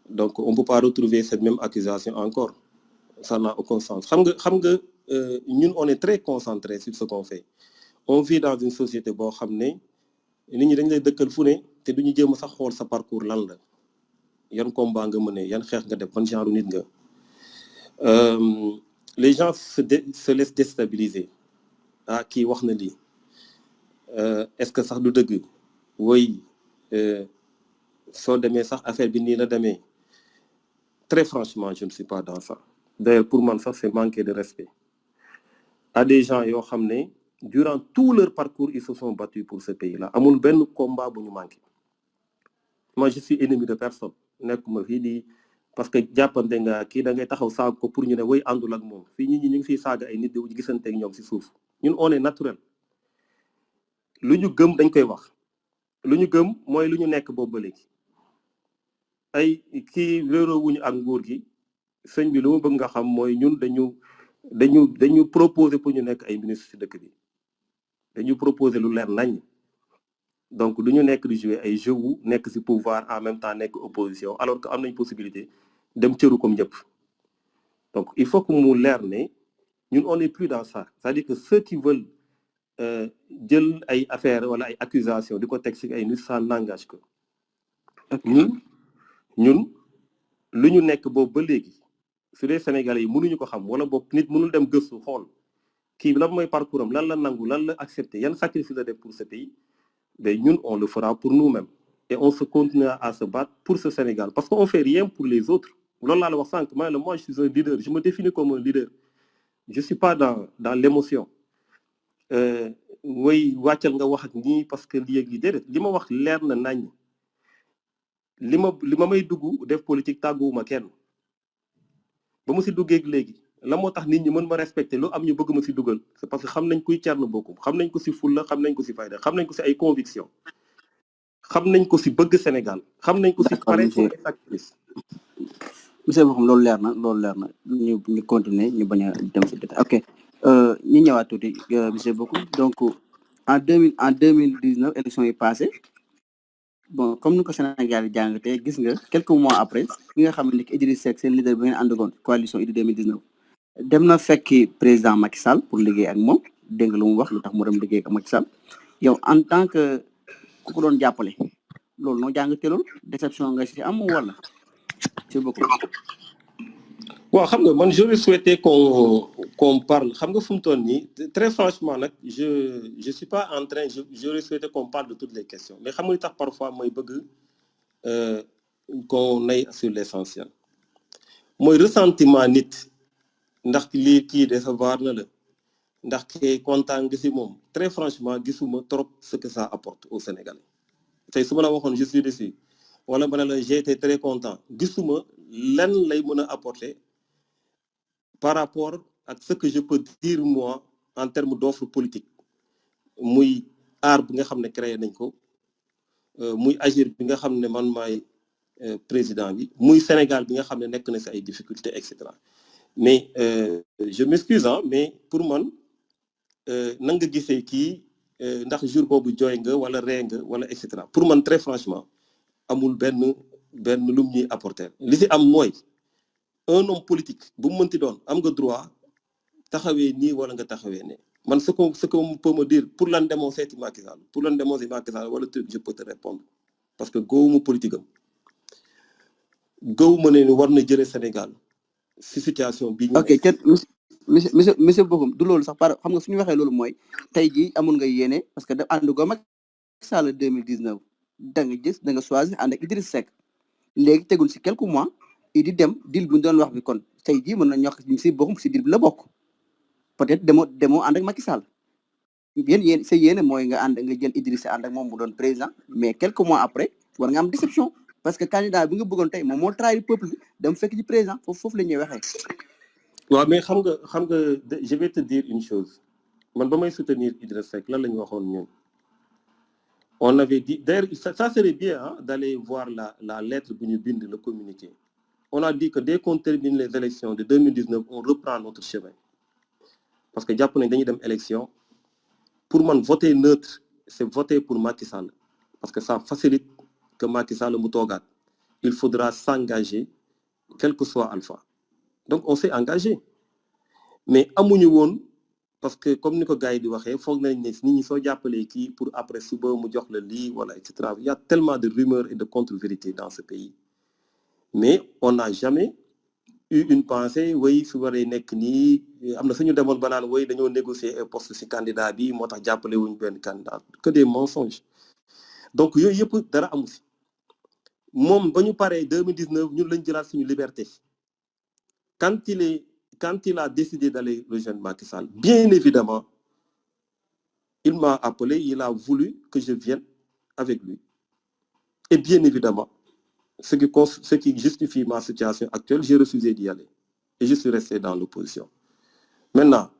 Donc on peut pas retrouver cette même accusation encore, ça n'a aucun sens. xam nga ñun on est très concentré sur ce qu'on fait. On vit dans une société boo xam ne nit ñi dañ lay dëkkal fu ne te duñu jéem sax xool sa parcours lan la yan combat nga mëne yan xeex nga def ban genre nit nga les gens se laissent déstabiliser ah kii wax na lii est-ce que sax du dëgg woy soo demee sax affaire bi nii la demee très franchement je ne suis pas dans ça d'ailleurs pour moi ça c'est manquer de respect à des gens yoo xam ne durant tout leur parcours ils se sont battus pour ce pays-là amul benn combat bu ñu manqué moi je suis ennemi de personne nekkuma fii di parce que jàppante nga kii da ngay taxaw saaga ko pour ñu ne woy àndul ak moom fii ñi ñu ngi fiy saaga ay nit di gisante ak ñoom si suuf ñun on est naturel lu ñu gëm dañ koy wax lu ñu gëm mooy lu ñu nekk boobu ba léegi ay kii réeroo wuñu ak nguur gi sëñ bi lu ma bëgg nga xam mooy ñun dañu proposer pour ñu nekk ay ministre ci dëkk bi dañu proposer lu leer nañ donc du ñu nekk di jouer ay jeu wu nekk ci pouvoir en même temps nekk opposition alors que am nañ possibilité dem cëru comme ñëpp donc il faut que mu leer ne ñun on est plus dans ça c'est-à-dire que ceux qui veulent jël ay affaires wala ay accusations di ko teg ci ay nit ça n'engage que ñun lu ñu nekk boobu ba léegi su dee Sénégalais yi mënuñu ko xam wala boog nit mënul dem gëstu xool kii lan mooy parcours am lan la nangu lan la accepté yan sacrifice la def pour ce pays mais ñun on le fera pour nous-mêmes et on se continuera à se battre pour ce Sénégal parce qu'on fait rien pour les autres loolu laa la wax sànq moi je suis un leader je me définis comme un leader je suis pas dans l'émotion way wàccal nga wax ak ñii parce que lii ak lii déedéet li ma wax leer na nañ li ma may dugg def politique tàgguwuma kenn ba mu si duggee léegi la moo tax nit ñi mën ma respecter lu am ñu bëgg ma si dugal c'est parce que xam nañ kuy Thierno Bocoum xam nañ ko si fulla xam nañ ko si fayda xam nañ ko si ay conviction xam nañ ko si bëgg Sénégal xam nañ ko si pare pour ay sacrifice monsieur Bocoum loolu leer na ñu continuer ñu bañ a dem si détail ok ñu ñëwaat tuuti monsieur Bocoum donc en 2019 élection yi passé bon comme ni ko Sénégal yi jàngatee gis nga quelques mois après ki nga xam ne Idriss Seck seen leader bi ngeen àndoon coalition Idy 2019 dem na fekki président Macky Sall pour liggéey ak moom dégg nga lu mu wax lu tax mu dem liggéey ak Macky Sall yow en tant que ku ko doon jàppale loolu noo jàngatee loolu déception nga ci am wala c'est beaucoup. waaw xam nga man j'aurais souhaité qu'on parle xam nga fu mu toll nii très franchement nag je suis pas en train j'aurais souhaité qu'on parle de toutes les questions mais xam nga li tax parfois mooy bëgg qu'on aille sur l'essentiel mooy ressentiment nit ndax lii kii décevoir na la ndax kii kontaan nga si moom très franchement gisuma trop ce que ça apporte au Sénégal tey su ma la waxoon je suis déçu wala ma ne la j'ai été très content gisuma lan lay mën a apporter par rapport à ce que je peux dire moi en termes d'offre politique muy aar bi nga xam ne créé nañ ko muy agir bi nga xam ne man maay président bi muy Sénégal bi nga xam ne nekk na si ay difficultés et cetera mais je m'excuse mais pour man na nga gisee kii ndax jour boobu jooy nga wala ree nga wala et cetera pour man très franchement amul benn lum ñuy apporter li si am mooy un homme politique bu mu mënti doon am nga droit taxawee nii wala nga taxawee ne man ce qu'on peut me dire pour lan demoo seeti Macky Sall pour lan demoo si Macky Sall wala truc je peux te répondre parce que gëwuma politique am gëwuma ne war na jëlee Sénégal si situation bii ñu ok kenn monsieur Bocoum du loolu sax par xam nga suñu waxee loolu mooy tey jii amoon nga yéene parce que da ànd go Macky Sall 2019 da nga choisir ànd ak Idriss Seck léegi tegul si quelques mois di dem deal bu ñu doon wax bi kon tey jii mën na ñox si Bocoum si deal bi la bokk peut-être demoo ànd ak Macky Sall yéen sa yéene mooy nga jël Idriss ànd ak moom mu doon président mais quelques mois après war nga am déception parce que candidat bi nga bëggoon tey moom moo trahir peuple bi dem fekk ci président foofu la ñuy waxee. waaw mais xam nga je vais te dire une chose man ba may soutenir Idriss Seck lan la ñu waxoon ñun on avait dit d'ailleurs ça serait bien d'aller voir la lettre bu ñu bind le communiqué on a dit que dès qu'on termine les élections de 2019 on reprend notre chemin parce que jàpp nañ dañuy dem élection pour man voter neutre c'est voter pour Macky Sall parce que ça facilite que Macky Sall mu toogaat il faudra s'engager quel que soit Alpha donc on s'est engagé mais amuñu woon parce que comme ni ko gars yi di waxee foog nañ ne nit ñi soo jàppalee kii pour après suba mu jox la lii wala et cetera. Il y a tellement de rumeurs et de contre-vérités dans ce pays mais on n'a jamais eu une pensée oui su waree nekk nii am na suñu demoon ba naan oui dañoo négocier un poste ci candidat bi moo tax jàppale wuñ benn candidat que des mensonges donc yooyu yëpp dara amu si moom ba ñu paree 2019 ñun lañ jëlaat suñu liberté quand il a décidé d'aller rejoindre Macky Sall bien évidemment il m'a appelé il a voulu que je vienne avec lui et bien évidemment ce qui justifie ma situation actuelle, j'ai refusé d'y aller. Et je suis resté dans l'opposition. Maintenant,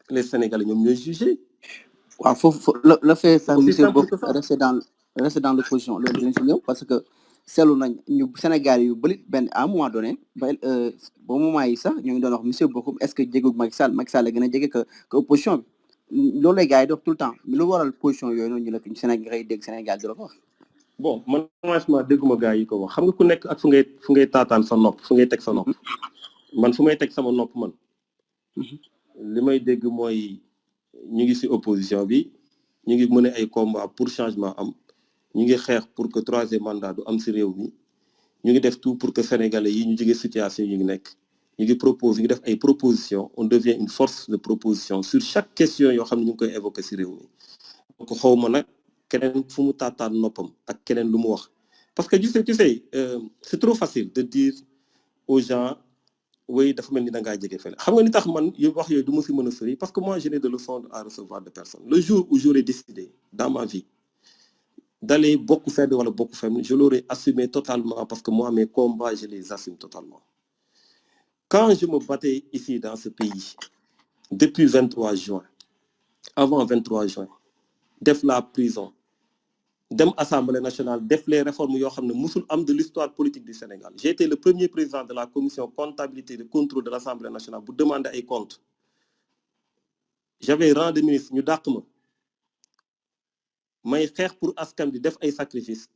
les Sénégalais ont mieux jugé. Le fait ça, monsieur Bof, rester dans l'opposition, parce que c'est le Sénégal, à un moment donné, au moment où ça, nous avons dit, monsieur Bof, est-ce que Diego Macky Sall est gagné que l'opposition? Loolu lay gars yi dox tout le temps mais lu waral position yooyu noonu ñu la Sénégal dégg Sénégal di la ko wax. Bon man franchement dégguma gars yi ko wax xam nga ku nekk ak fu ngay taataan sa nopp fu ngay teg sa nopp man fu may teg sama nopp man li may dégg mooy ñu ngi ci opposition bi ñu ngi mëne ay combat pour changement am ñu ngi xeex pour que troisième mandat du am ci réew mi ñu ngi def tout pour que sénégalais yi ñu jóge situation yi ngi nekk ñu ngi propose ñu ngi def ay propositions on devient une force de proposition sur chaque question yoo xam ne ñu ngi koy évoquer ci réew mi donc xawma nag keneen fu mu taataan noppam ak keneen lu mu wax parce que tu sais c'est trop facile de dire aux gens oui dafa mel ni da ngaa jege fële xam nga ni tax man yu wax yooyu du ma si mën a sori parce que moi je n'ai de leçons à recevoir de personne le jour où j'aurais décidé dans ma vie d'aller bokk fedd wala bokk fenn je l'aurais assumé totalement parce que moi mes combats je les assume totalement quand je me battais ici dans ce pays depuis 23 juin avant 23 juin def la prison dem Assemblée nationale def les réformes yoo xam ne musul am de l'histoire politique du Sénégal j'ai été le premier président de la commission comptabilité et de contrôle de l'Assemblée nationale pour demander ay comptes j'avais rang de ministre ñu dàq ma may xeex pour askan bi def ay sacrifices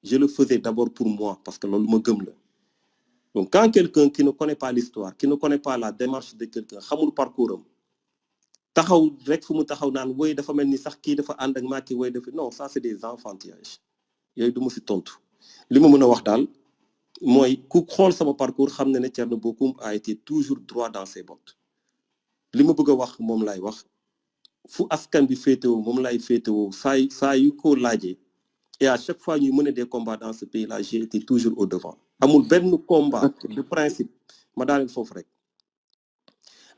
je le faisais d'abord pour moi parce que loolu ma gëm la donc quand quelqu'un qui ne connaît pas l'histoire qui ne connaît pas la démarche de quelqu'un xamul parcours am taxaw rek fu mu taxaw naan woy dafa mel ni sax kii dafa ànd ak Macky woy dafa non ça c'est des enfantillages yooyu du ma si tontu li ma mën a wax daal mooy ku xool sama parcours xam ne Thierno Bocoum a été toujours droit dans ses bottes li ma bëgg a wax moom laay wax fu askan bi féetewoo moom laay féetewoo saa yu ko laajee et à chaque fois ñuy mener des combats dans ce pays là j'ai été toujours au devant amul benn combat de principe ma daaneel foofu rek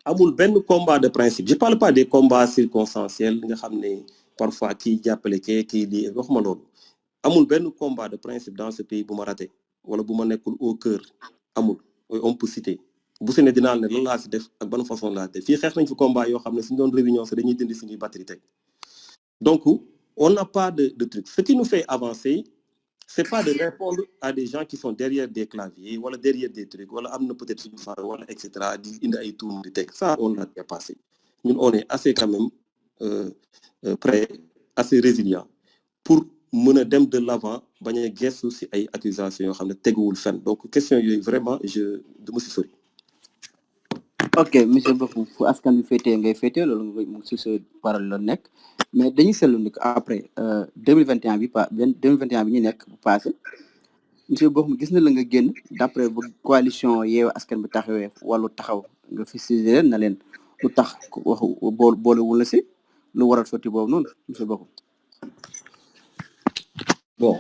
amul benn combat de principe je parle pas des combats circonstanciels nga xam ne parfois kii jàppale kii lii waxuma loolu amul benn combat de principe dans ce pays bu ma raté wala bu ma nekkul au cœur amul on peut citer bu si ne dinaa ne lan laa si def ak ban façon laa def fii xeex nañ fi combat yoo xam ne suñu doon réunion sax dañuy dindi suñuy batterie teg donc on n'a pas de truc ce qui nous fait avancer c'est pas de répondre à des gens qui sont derrière des claviers wala derrière des trucs wala am na peut-être suñu far wala et cetera di indi ay tour di teg ça on l'a dépassé ñun on est assez quand même prêt assez résilient pour mën a dem de l'avant bañ a gestu si ay accusations yoo xam ne teguwul fenn donc question yooyu vraiment du ma si sori. ok monsieur Bocoum fu askan bi féetee ngay féetee loolu nga si sa parole la nekk mais dañuy seetlu ni après 2021 bi 2021 bi ñu nekk bu passé monsieur Bocoum gis na la nga génn d'après bu coalition Yewwi Askan bi taxawee wàllu taxaw nga félicité leen na leen lu tax wax boolewul la si lu waral sotti boobu noonu monsieur Bocoum. Bon,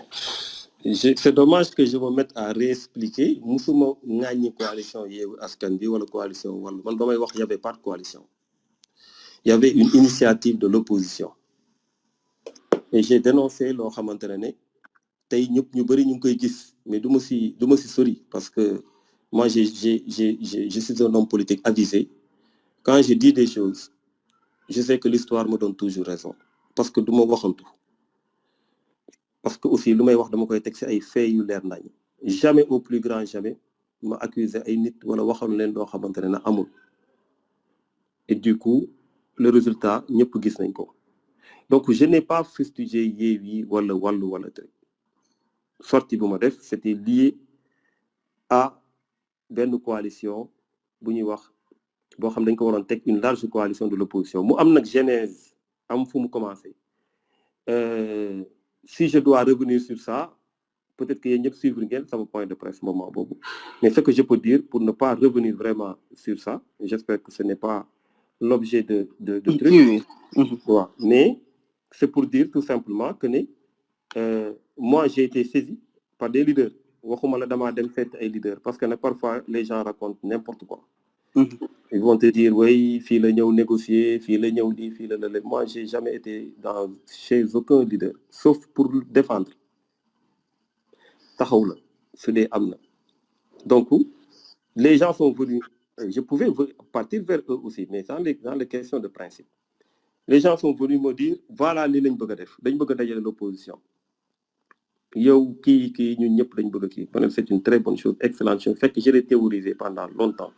c'est dommage que je me mette à réexpliquer musuma ŋàññi coalition Yewwi Askan bi wala coalition Wallu man ba may wax il y avait pas de coalition il y avait une initiative de l'opposition et j'ai dénoncé loo xamante ne tey ñëpp ñu bëri ñu ngi koy gis mais du ma si sori parce que moi je suis un homme politique avisé quand je dis des choses je sais que l'histoire me donne toujours raison parce que du ma waxantu parce que aussi lu may wax dama koy teg ci ay faits yu leer nañ jamais au plus grand jamais ma accuser ay nit wala waxoon leen loo xamante ne na amul et du coup le résultat ñëpp gis nañ ko donc je n'ai pas fustigé Yewwi wala Wallu wala tey sortie bu ma def c'était lié à benn coalition bu ñuy wax boo xam dañ ko waroon teg une large coalition de l'opposition mu am nag genèse am fu mu commencé si je dois revenir sur ça peut-être que yéen ñëpp suivre ngeen sama point de presse moment boobu mais ce que je peux dire pour ne pas revenir vraiment sur ça j'espère que ce n'est pas l'objet de trucs ouais. Mais c'est pour dire tout simplement que moi j'ai été saisi par des leaders waxuma la dama dem fête ay leaders parce que parfois les gens racontent n'importe quoi ils vont te dire oui fii la ñëw négocier fii la ñëw di fii la la moi j'ai jamais été chez aucun leader sauf pour défendre taxaw la su dee am na donc les gens sont venus je pouvais partir vers eux aussi mais dans les questions de principe les gens sont venus me dire voilà li lañ bëgg a def dañ bëgg a dajale l'opposition yow kii ñun ñëpp dañ bëgg a kii c'est une très bonne chose excellente chose fekk je l'ai théorisé pendant longtemps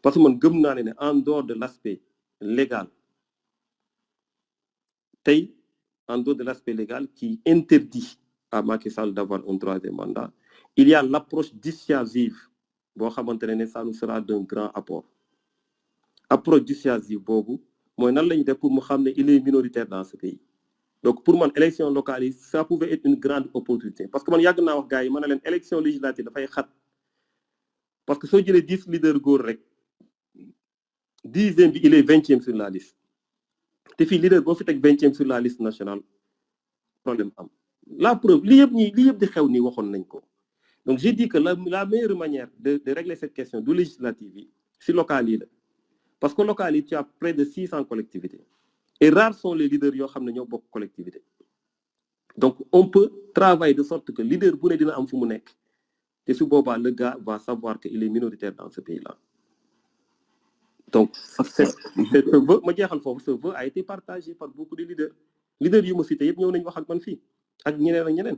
parce que man gëm naa ne en dehors de l'aspect légal tey en dehors de l'aspect légal qui interdit à Macky Sall d'avoir un troisième mandat il y a l'approche dissuasive boo xamante ne ça nous sera d'un grand apport approche dissuasive boobu mooy nan lañu def pour mu xam ne il est minoritaire dans ce pays donc pour man élection locale yi ça pouvait être une grande opportunité parce que man yàgg naa wax gars yi ma ne leen élection législative dafay xat parce que soo jëlee 10 leaders góor rek 10e bi il est 20e sur la liste te fii leader boo fi teg 20e sur la liste nationale problème am la preuve li yëpp di xew nii waxoon nañ ko donc j'ai dit que la meilleure manière de régler cette question du législative yi si locale yi la parce que local yi tu as près de 600 collectivités et rares sont les leaders yoo xam ne ñoo bokk collectivité donc on peut travailler de sorte que leader bu ne dina am fu mu nekk te su boobaa le gars va savoir que il est minoritaire dans ce pays là donc ce vœu ma jeexal foofu ce vœu a été partagé par beaucoup de leaders yu ma cité yëpp ñëw nañ wax ak man fii ak ñeneen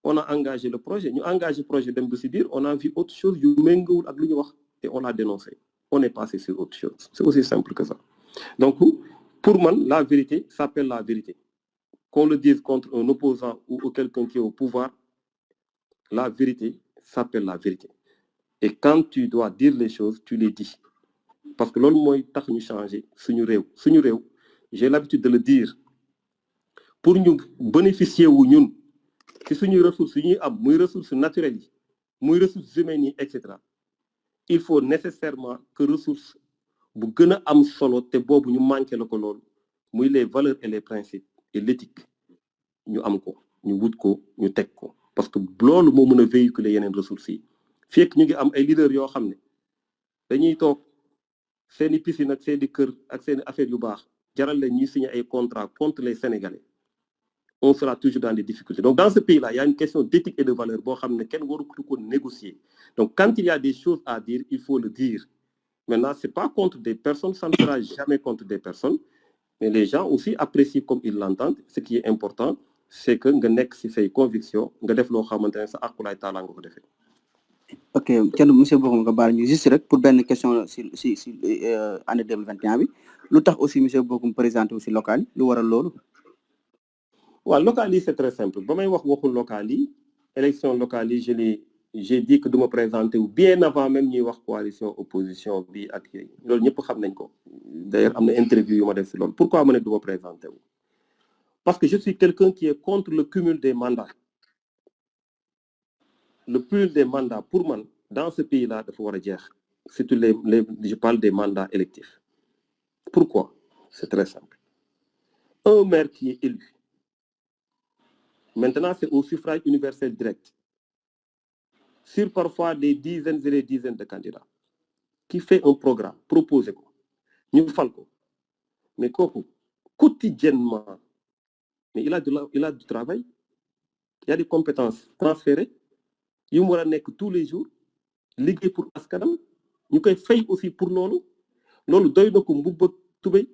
on a engagé le projet ñu engagé projet dem ba si biir on a vu autre chose yu méngawul ak lu ñu wax et on l'a dénoncé on est passé sur autre chose c'est aussi simple que ça donc pour moi la vérité s'appelle la vérité qu'on le dise contre un opposant ou quelqu'un qui est au pouvoir la vérité s'appelle la vérité et quand tu dois dire les choses tu les dis parce que loolu mooy tax ñu changer suñu réew j'ai l'habitude de le dire pour ñu bénéficier wu ñun ci suñuy ressources yi ñuy am muy ressources naturelles yi muy ressources humaines yi etc. il faut nécessairement que ressources bu gën a am solo te boobu ñu manqué la ko loolu muy les valeurs et les principes et l'éthique ñu am ko ñu wut ko ñu teg ko parce que loolu moo mën a véhiculer yeneen ressources yi fekk ñu ngi am ay leaders yoo xam ne dañuy toog seeni piscine ak seeni kër ak seeni affaires yu baax jaral leen ñuy signer ay contrats contre les Sénégalais on sera toujours dans des difficultés donc dans ce pays là il y a une question d'éthique et de valeur boo xam ne kenn waru ko négocier donc quand il y a des choses à dire il faut le dire maintenant c'est pas contre des personnes ça ne sera jamais contre des personnes mais les gens aussi apprécient comme ils l'entendent ce qui est important c'est que nga nekk ci say convictions nga def loo xamante ne sa aqulaay taalaa nga ko defee. ok kenn monsieur Bocoum nga baal ñu juste rek pour benn question si année 2021 bi lu tax aussi monsieur Bocoum présenté aussi local yi lu waral loolu. waaw local yi c'est très simple ba may wax waxul local yi élection locale yi j'ai dit que du ma présenter wu bien avant même ñuy wax coalition opposition bi ak yooyu loolu ñëpp xam nañ ko d'ailleurs am na interview yu ma def si loolu pourquoi ma ne du ma présenter wu parce que je suis quelqu'un qui est contre le cumul des mandats le cumul des mandats pour man dans ce pays là dafa war a jeex surtout je parle des mandats électifs pourquoi c'est très simple un maire qui est élu maintenant c'est au suffrage universel direct sur parfois des dizaines et des dizaines de candidats qui fait un programme proposé ko ñu fal ko mais kooku quotidiennement mais il a du travail il y a des compétences transférées yu mu war a nekk tous les jours liggéey pour askanam ñu koy fay aussi pour loolu doy na ko mbubb ak tubéy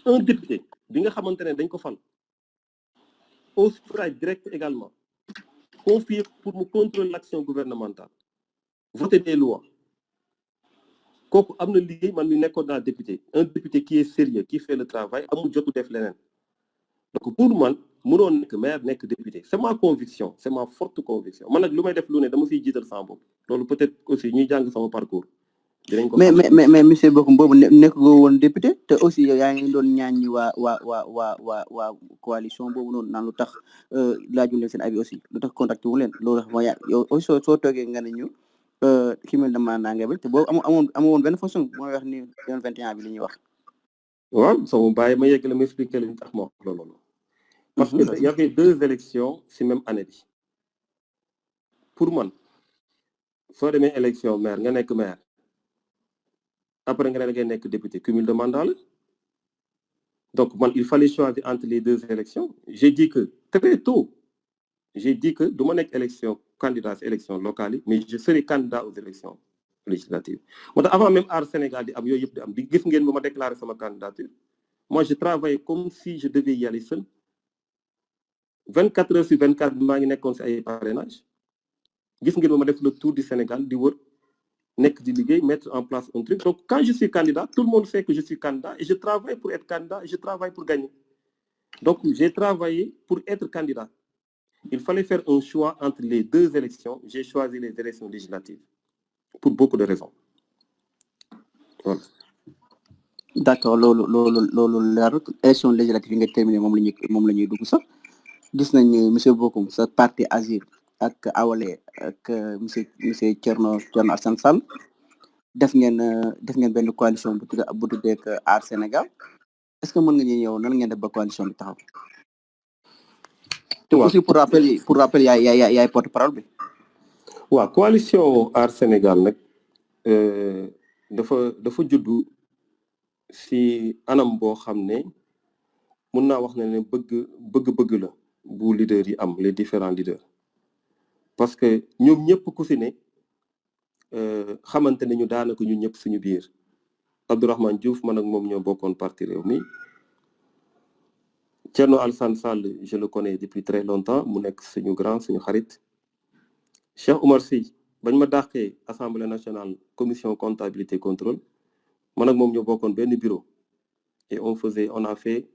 un député bi nga xamante ne dañ ko fal au suffrage direct également confié pour mu contrôler l'action gouvernementale voter des lois kooku am na liggéey man mi nekkoon naa député un député qui est sérieux qui fait le travail amul jotu def leneen donc pour man mënoon nekk maire nekk député c'est ma conviction c'est ma forte conviction man nag lu may def lu ne dama siy jiital sama bopp loolu peut-être aussi ñuy jàng sama parcours dinañ ko mais monsieur Bocoum boobu nekk nga woon député te aussi yow yaa ngi doon ñaan ñi waa coalition boobu noonu naan lu tax laaju leen seen avis aussi lu tax contacté wu leen loolu tax mooy yow aussi soo toogee nga ne ñu ki mel ne maanaam nga te boobu amoon benn fonction mooy wax ni 2021 bi li ñuy wax. waaw sama bàyyi ma yegg la ma expliqué leen tax ma wax loolu parce que il y avait 2 élections ci même année bi pour man soo demee élection maire nga nekk maire après nga ne da ngay nekk député cumul de mandat la donc man il fallait choisir entre les 2 élections j'ai dit que très tôt j'ai dit que du ma nekk élection candidat ci élection locale yi mais je serai candidat aux élections législatives moo tax avant même Aar Sénégal di am yooyu yëpp di am di gis ngeen ba ma déclaré sama candidature moi je travaillais comme si je devais y aller seul 24 heures sur 24 maa ngi nekkoon ci ay parrainage gis ngeen ba ma def le tour du Sénégal di wër nekk di liggéey mettre en place un truc donc quand je suis candidat tout le monde sait que je suis candidat et je travaille pour être candidat et je travaille pour gagner donc j'ai travaillé pour être candidat il fallait faire un choix entre les 2 élections j'ai choisi les élections législatives pour beaucoup de raisons voilà. D'accord loolu leer élection législative yi nga terminé moom la ñuy dugg sax gis nañ ne monsieur Bocoum sa parti Agir ak Awalé ak monsieur Thierno Alassane Sall def ngeen benn coalition bu tuddee Aar Sénégal est-ce que mën nga ñu ñëw nan ngeen def ba coalition bi taxaw. te aussi pour rappel yaay porte-parole bi. waaw coalition Aar Sénégal nag dafa juddu ci anam boo xam ne mun naa wax ne bëgg la bu leader yi am les différents leaders parce que ñoom ñëpp ku ci ne xamante nañu daanaka ñun ñëpp suñu biir Abdourahmane Diouf man ak moom ñoo bokkoon parti Rewmi Thierno Alassane Sall je le connais depuis très longtemps mu nekk suñu grand suñu xarit Cheikh Oumar Sy bañ ma dàqee Assemblée nationale commission comptabilité contrôle man ak moom ñoo bokkoon benn bureau et on a fait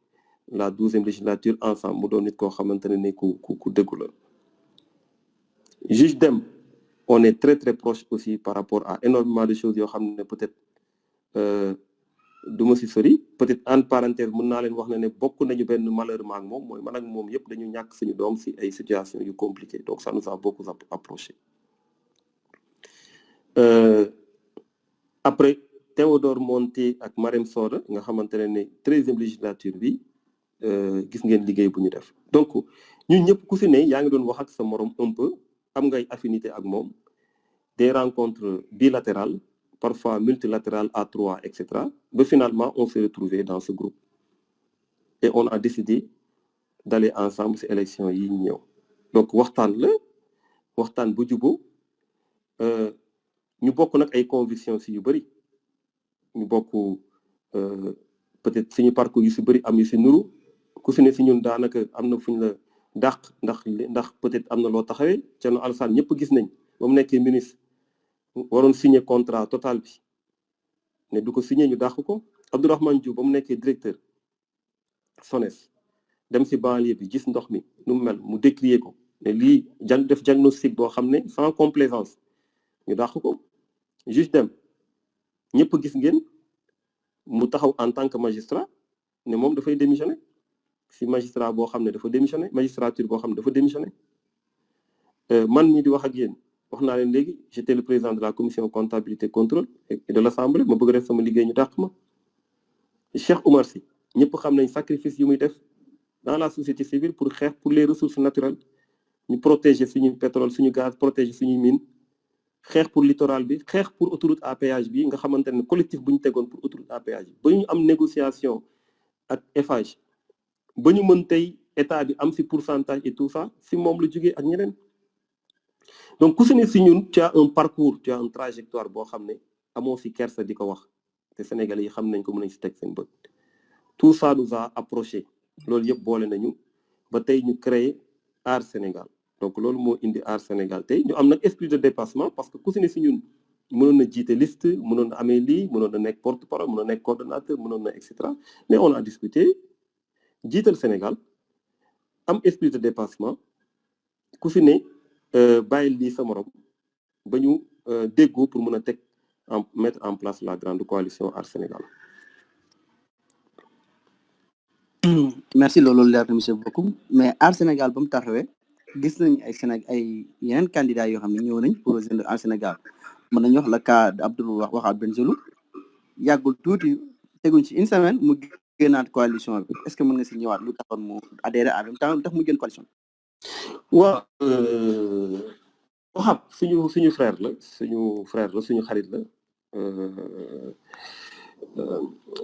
la 12e législature ensemble mu doon nit koo xamante ne ku dëggu la Juge Dème on est très très proche aussi par rapport à énormément de choses yoo xam ne peut-être du ma si sori peut-être en parenthèse mën naa leen wax ne bokk nañu benn malheur ak moom mooy man ak moom yëpp dañu ñàkk suñu doom si ay situations yu compliquées donc ça nous a beaucoup approché après Théodore Monté ak Marème Soda nga xamante ne 13e législature bi gis ngeen liggéey bu ñu def donc ñun ñëpp ku si ne yaa ngi doon wax ak sa morom un peu am ngay affinité ak moom des rencontres bilatérales parfois multilatérales à 3 etc. Mais finalement on s'est retrouvés dans ce groupe et on a décidé d'aller ensemble ces élections yi ñëw donc waxtaan bu juboo ñu bokk nag ay convictions si yu bëri ñu bokk peut-être suñu parcours yu si bëri am yu si nuru ku si ne si ñun daanaka am na fu ñu la dàq ndax peut-être am na loo taxawee Thierno Alassane ñëpp gis nañ ba mu nekkee ministre waroon signer contrat total bi ne du ko signer ñu dàq ko Abdourahmane Diouf ba mu nekkee directeur SONES dem si banlieue bi gis ndox mi nu mu mel mu décrier ko ne lii def diagnostic boo xam ne sans complaisance ñu dàq ko Juge Dème ñëpp gis ngeen mu taxaw en tant que magistrat ne moom dafay démissionner si magistrat boo xam ne dafa démissionner magistrature boo xam ne dafa démissionner man mii di wax ak yéen wax naa leen léegi j'étais le président de la commission comptabilité contrôle et de l'Assemblée ma bëgg def sama liggéey ñu dàq ma Cheikh Oumar Sy ñëpp xam nañ sacrifice yu muy def dans la société civile pour xeex pour les ressources naturelles ñu protéger suñu pétrole suñu gaz protéger suñuy mine xeex pour littoral bi xeex pour autoroute à péage bi nga xamante ne collectif bu ñu tegoon pour autoroute à péage bi ba ñu am négociation ak Eiffage ba ñu mën tey état bi am si pourcentage et tout ça si moom la jógee ak ñeneen donc ku si ne si ñun tu as un parcours tu as une trajectoire boo xam ne amoo si kersa di ko wax te Sénégalais yi xam nañ ko mën nañ si teg seen bët tout ça nous a approché loolu yëpp boole nañu ba tey ñu créer Aar Sénégal donc loolu moo indi Aar Sénégal tey ñu am nag esprit de dépassement parce que ku si ne si ñun mënoon na jiite liste mënoon na amee lii mënoon na nekk porte-parole mënoon na nekk coordonnateur mënoon na et cetera mais on a discuté jiital Sénégal am esprit de dépassement ku si ne bàyyil lii sa morom ba ñu déggoo pour mën a teg mettre en place la grande coalition Aar Sénégal. merci loolu leer na monsieur beaucoup mais Aar Sénégal ba mu taxawee gis nañ ay yeneen candidats yoo xam ne ñëw nañ pour rejoindre Aar Sénégal mën nañu wax le cas d'Abdou Wahab Bengelou yàggul tuuti teguñ ci une semaine mu génnaat coalition bi est-ce que mën nga si ñëwaat lu taxoon mu adhéré en même temps lu tax mu génn coalition. waaw Wahab suñu frère la suñu xarit la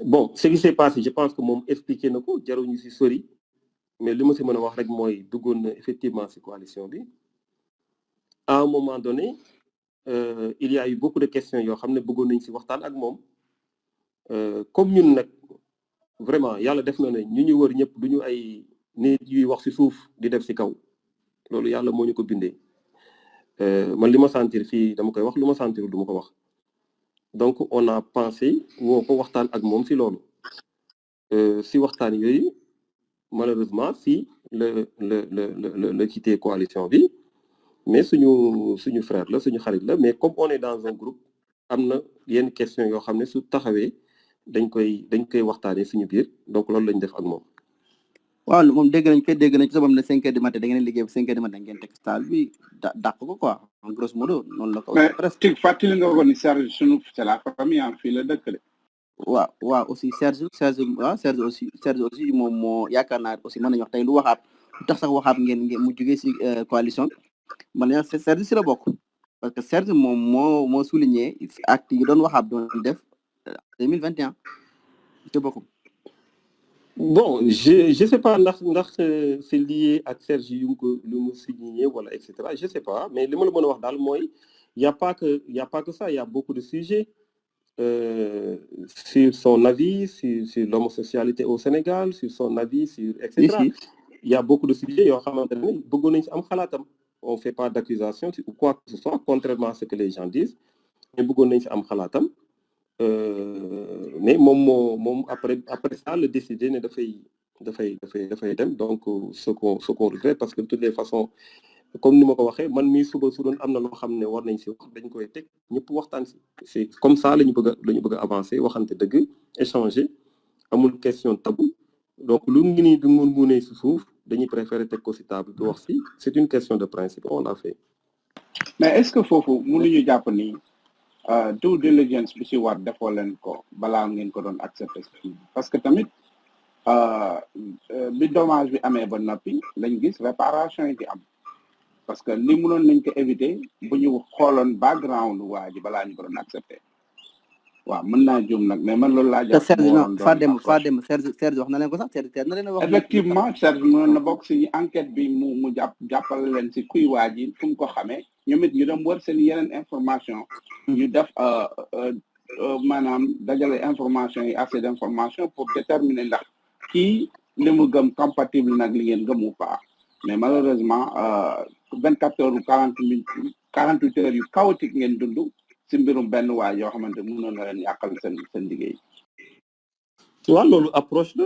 bon ce qui s'est passé je pense que moom expliqué na ko jaruñu si sori mais li ma si mën a wax rek mooy duggoon na effectivement si coalition bi à un moment donné il y a eu beaucoup de questions yoo xam ne bëggoon nañ si waxtaan ak moom comme ñun nag vraiment yàlla def na ne ñu wër ñëpp duñu ay nit yuy wax si suuf di def si kaw loolu yàlla moo ñu ko bindee man li ma sentir fii dama koy wax lu ma sentir du ma ko wax donc on a pensé woo ko waxtaan ak moom si loolu si waxtaan yooyu malheureusement si le quitté coalition bi mais suñu frère la suñu xarit la mais comme on est dans un groupe am na yenn question yoo xam ne su taxawee dañ koy waxtaanee suñu biir donc loolu lañ def ak moom. waaw moom dégg nañ ci sabam ne 5 heures du matin da ngeen liggéey ba 5 heures du matin ngeen teg stage bi dàq ko quoi en grosso modo noonu la ko. mais presque fàttali nga ko ni Serge sunu c'est la famille en fii la dëkk de. waaw aussi Serge aussi moom moo yaakaar naa aussi mën nañu wax tey lu waxaat lu tax sax waxaat ngeen mu jógee si coalition man nañu wax Serge si la bokk parce que Serge moom moo souligné acte yi doon waxaat doon def 2021 te bokkum. bon je sais pas ndax c'est lié ak Serge yu mu signé wala et cetera je sais pas mais li ma la mën a wax daal mooy y a pas que ça il y a beaucoup de sujets sur son avis sur l'homosexualité au Sénégal sur son avis sur et cetera il y a beaucoup de sujets yoo xamante ne bëggoon nañ si am xalaatam on fait pas d'accusation ou quoi que ce soit contrairement à ce que les gens disent mais bëggoon nañ si am xalaatam mais moom après ça le décidé ne dafay dem donc ce qu'on regrette parce que de toutes les façons comme ni ma ko waxee man mii suba su doon am na loo xam ne war nañ si wax dañ koy teg ñëpp waxtaan si c'est comme ça la ñu bëgg a avancer waxante dëgg échanger amul question tabou donc lu ngi nii du munee si suuf dañuy préférer teg ko si table bi wax si c'est une question de principe on l'a fait. mais est-ce que foofu mënuñu jàpp ni due diligence bi si war defoo leen ko balaa ngeen ko doon accepter parce que tamit bi dommage bi amee ba noppi lañ gis réparation yi di am parce que li mënoon nañ ko éviter bu ñu xooloon background waa ji balaa ñu ko doon accepter waaw mën naa juum nag mais man loolu laa jàpp. Serge wax na leen ko sax Serge na leen wax. effectivement Serge mënoon na bokk si enquête bi mu jàppale leen si kuy waa ji fu mu ko xamee ñoom it ñu dem wër seen yeneen information ñu def maanaam dajale information yi assez d'information pour déterminer ndax kii li mu gëm compatible nag li ngeen gëm ou pas mais malheureusement 24 heures ou 48 heures yu chaotique ngeen dund si mbirum benn waay yoo xamante mënoon na leen yàqal seen liggéey. waaw loolu approche la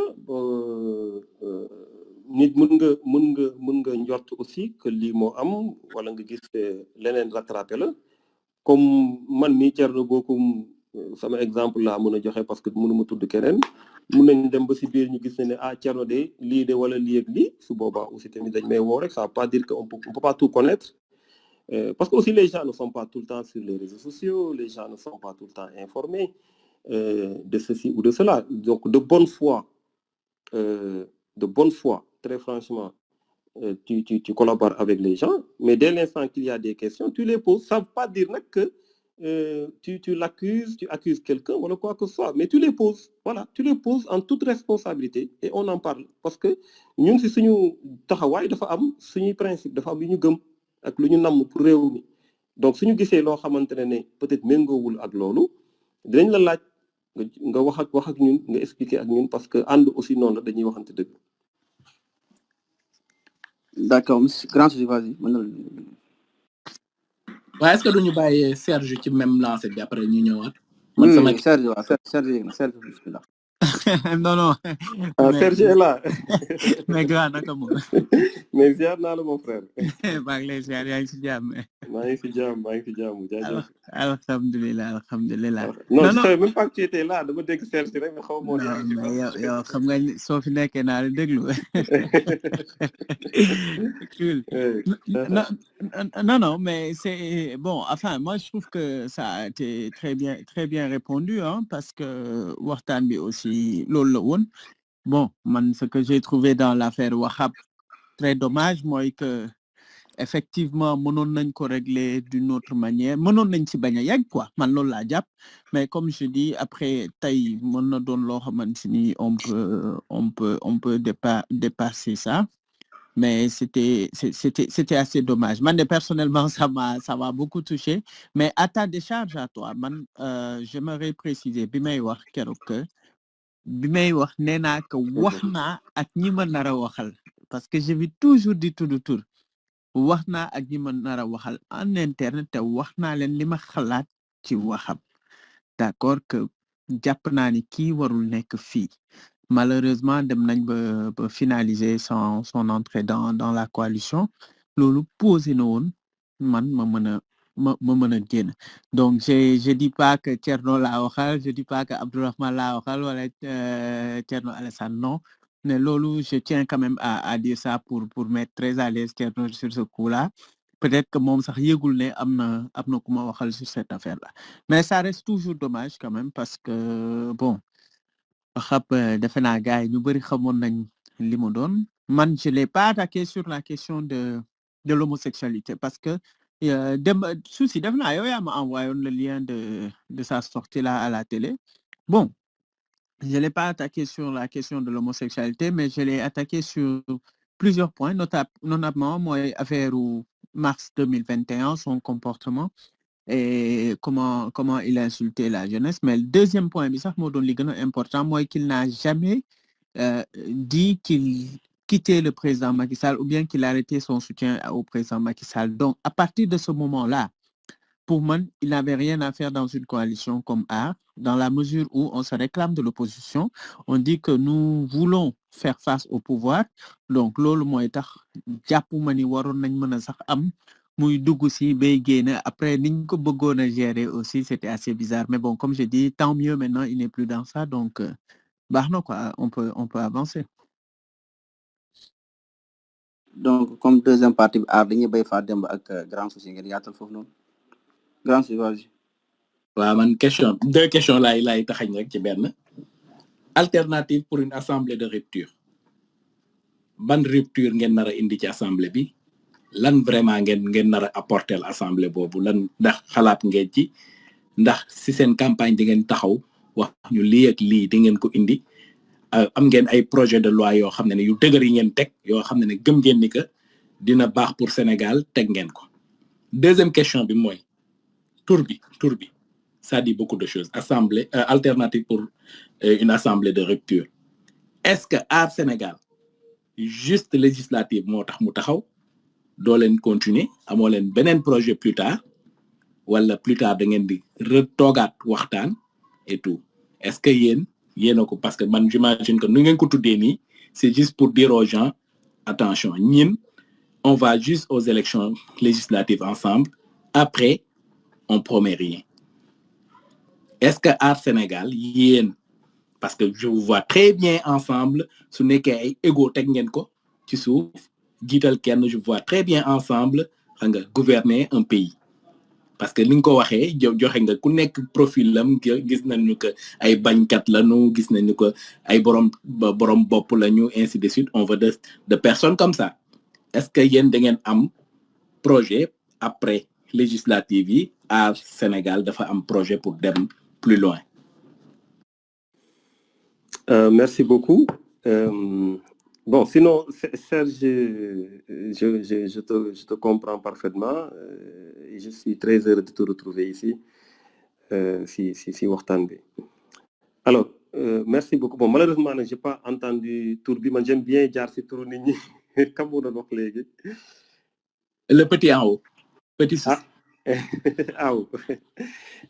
nit mën nga njort aussi que lii moo am wala nga gis leneen rattrapé la comme man mii Thierno Bocoum sama exemple laa mën a joxe parce que mënuma tudd keneen mën nañ dem ba si biir ñu gis ne Thierno de lii de wala lii ak lii su boobaa aussi tamit dañ may woo rek ça veut pas dire que on peut pas tout connaître parce que aussi les gens ne sont pas tout le temps sur les réseaux sociaux les gens ne sont pas tout le temps informés de ceci ou de cela donc de bonne foi très franchement tu collabores avec les gens mais dès l'instant qu'il y a des questions tu les poses ça veut pas dire nag que tu l'accuses tu accuses quelqu'un wala quoi que ce soit mais tu les poses voilà tu les poses en toute responsabilité et on en parle parce que ñun si suñu taxawaay dafa am suñuy principe dafa am yu ñu gëm ak lu ñu namm pour réew mi donc suñu gisee loo xamante ne peut-être méngoowul ak loolu dinañ la laaj nga wax ak ñun nga expliquer ak ñun parce que ànd aussi noonu la dañuy waxante dëgg. D'accord monsieur grand vas-y waaye est-ce que duñu bàyyee Serge ci même lancé bi après ñu ñëwaat. man sama Serge waaw Serge bismillah. non non Ah, mais Serge est là. mais grand naka mu Mais ziar naa la mon frère. maa ngi lay ziar yaa ngi si jàmm maa ngi si jàmm jaajëf. alhamdulilah Non, non je non savais même pas que tu étais là. Dama dégg Serge rek nga xaw ma woon yaa non ngi fi mais sax. yow xam nga soo fi nekkee naa la déglu cool. Non, non, mais c'est bon. Enfin, moi, je trouve que ça a été très bien répondu, hein, parce que waxtaan bi aussi loolu la woon. Bon, man, ce que j'ai trouvé dans l'affaire Wahab très dommage, moi, que effectivement, mënoon nañ ko régler d'une autre manière. Mënoon nañ ci bañ a yegg quoi. Man loolu laa jàpp. Mais comme je dis, après tey mën na doon loo xamante ni on peut dépasser ça. Mais c'était assez dommage. Man, personnellement, ça m'a beaucoup touché. Mais à ta décharge à toi, man, j'aimerais préciser, bi may wax keroog que bi may wax nee naa que wax naa ak ñi ma nar a waxal parce que je vis toujours di tudd tur wax naa ak ñi ma nar a waxal en interne te wax naa leen li ma xalaat ci Wahab d'accord que jàpp naa ni kii warul nekk fii malheureusement dem nañ ba finaliser son entrée dans la coalition loolu posé na woon man ma mën a génn donc je dis pas que Thierno laa waxal je dis pas que Abdourahmane laa waxal wala Thierno Alassane non mais loolu je tiens quand même à dire ça pour mettre très à l'aise Thierno sur ce coup-là peut-être que moom sax yëgul ne am na ku ma waxal sur cette affaire-là mais ça reste toujours dommage quand même parce que bon Wahab defe naa gars yi ñu bëri xamoon nañ li mu doon man je l'ai pas attaqué sur la question de l'homosexualité parce que dem souci def naa yow yaa ma envoyé le lien de sa sortie là à la télé bon je l'ai pas attaqué sur la question de l'homosexualité mais je l'ai attaqué sur plusieurs points notamment mooy affaire u mars 2021 son comportement et comment il a insulté la jeunesse mais le deuxième point bi sax moo doon li gën a important mooy qu'il n'a jamais dit qu'il quittait le président Macky Sall ou bien qu'il arrêtait son soutien au président Macky Sall donc à partir de ce moment-là pour moi il n'avait rien à faire dans une coalition comme AAR dans la mesure où on se réclame de l'opposition on dit que nous voulons faire face au pouvoir donc loolu mooy tax jàppuma ni waroon nañ mën a sax am muy dugg si bay génn après niñ ko bëggoon a gérer aussi c'était assez bizarre mais bon comme je dis tant mieux maintenant il n'est plus dans ça donc baax na quoi on peut avancer. donc comme deuxième partie bi aar dañuy bay fa demb ak grand souci ngeen yaatal foofu noonu grand souci vas-y. waaw man deux questions laay taxañ rek ci benn alternative pour une assemblée de rupture ban rupture ngeen nar a indi ci assemblée bi lan vraiment ngeen nar a apporter l'assemblée boobu lan ndax xalaat ngeen ci ndax si seen campagne di ngeen taxaw wax ñu lii ak lii di ngeen ko indi am ngeen ay projet de loi yoo xam ne yu dëgër yi ngeen teg yoo xam ne gëm ngeen ni que dina baax pour Sénégal teg ngeen ko deuxième question bi mooy tur bi ça dit beaucoup de choses assemblée alternative pour une assemblée de rupture est-ce que Aar Sénégal juste législative moo tax mu taxaw doo leen continuer amoo leen beneen projet plus tard wala plus tard da ngeen di retoogaat waxtaan et tout est-ce que yéen ko parce que man j'imagine que nu ngeen ko tuddee nii c'est juste pour dire aux gens attention ñin on va juste aux élections législatives ensemble après on promet rien est-ce que Aar Sénégal parce que je vous vois très bien ensemble su nekkee ay égo teg ngeen ko ci suuf jiital kenn je vois très bien ensemble xam nga gouverner un pays parce que li nga ko waxee joxe nga ku nekk profil lam gis nañu que ay bañkat lañu gis nañu que ay borom bopp lañu ainsi de suite on veut de personnes comme ça est-ce que yéen da ngeen am projet après législative yi Aar Sénégal dafa am projet pour dem plus loin. Merci beaucoup. Bon, sinon, Serge, je te comprends parfaitement. Et je suis très heureux de te retrouver ici, si waxtaan bi. Alors, merci beaucoup. Bon, malheureusement, je n'ai pas entendu tour bi, mais j'aime bien jaar si tour nit ñi. Comme on a wax léegi. Le petit en haut. Petit souci. Ah, oh.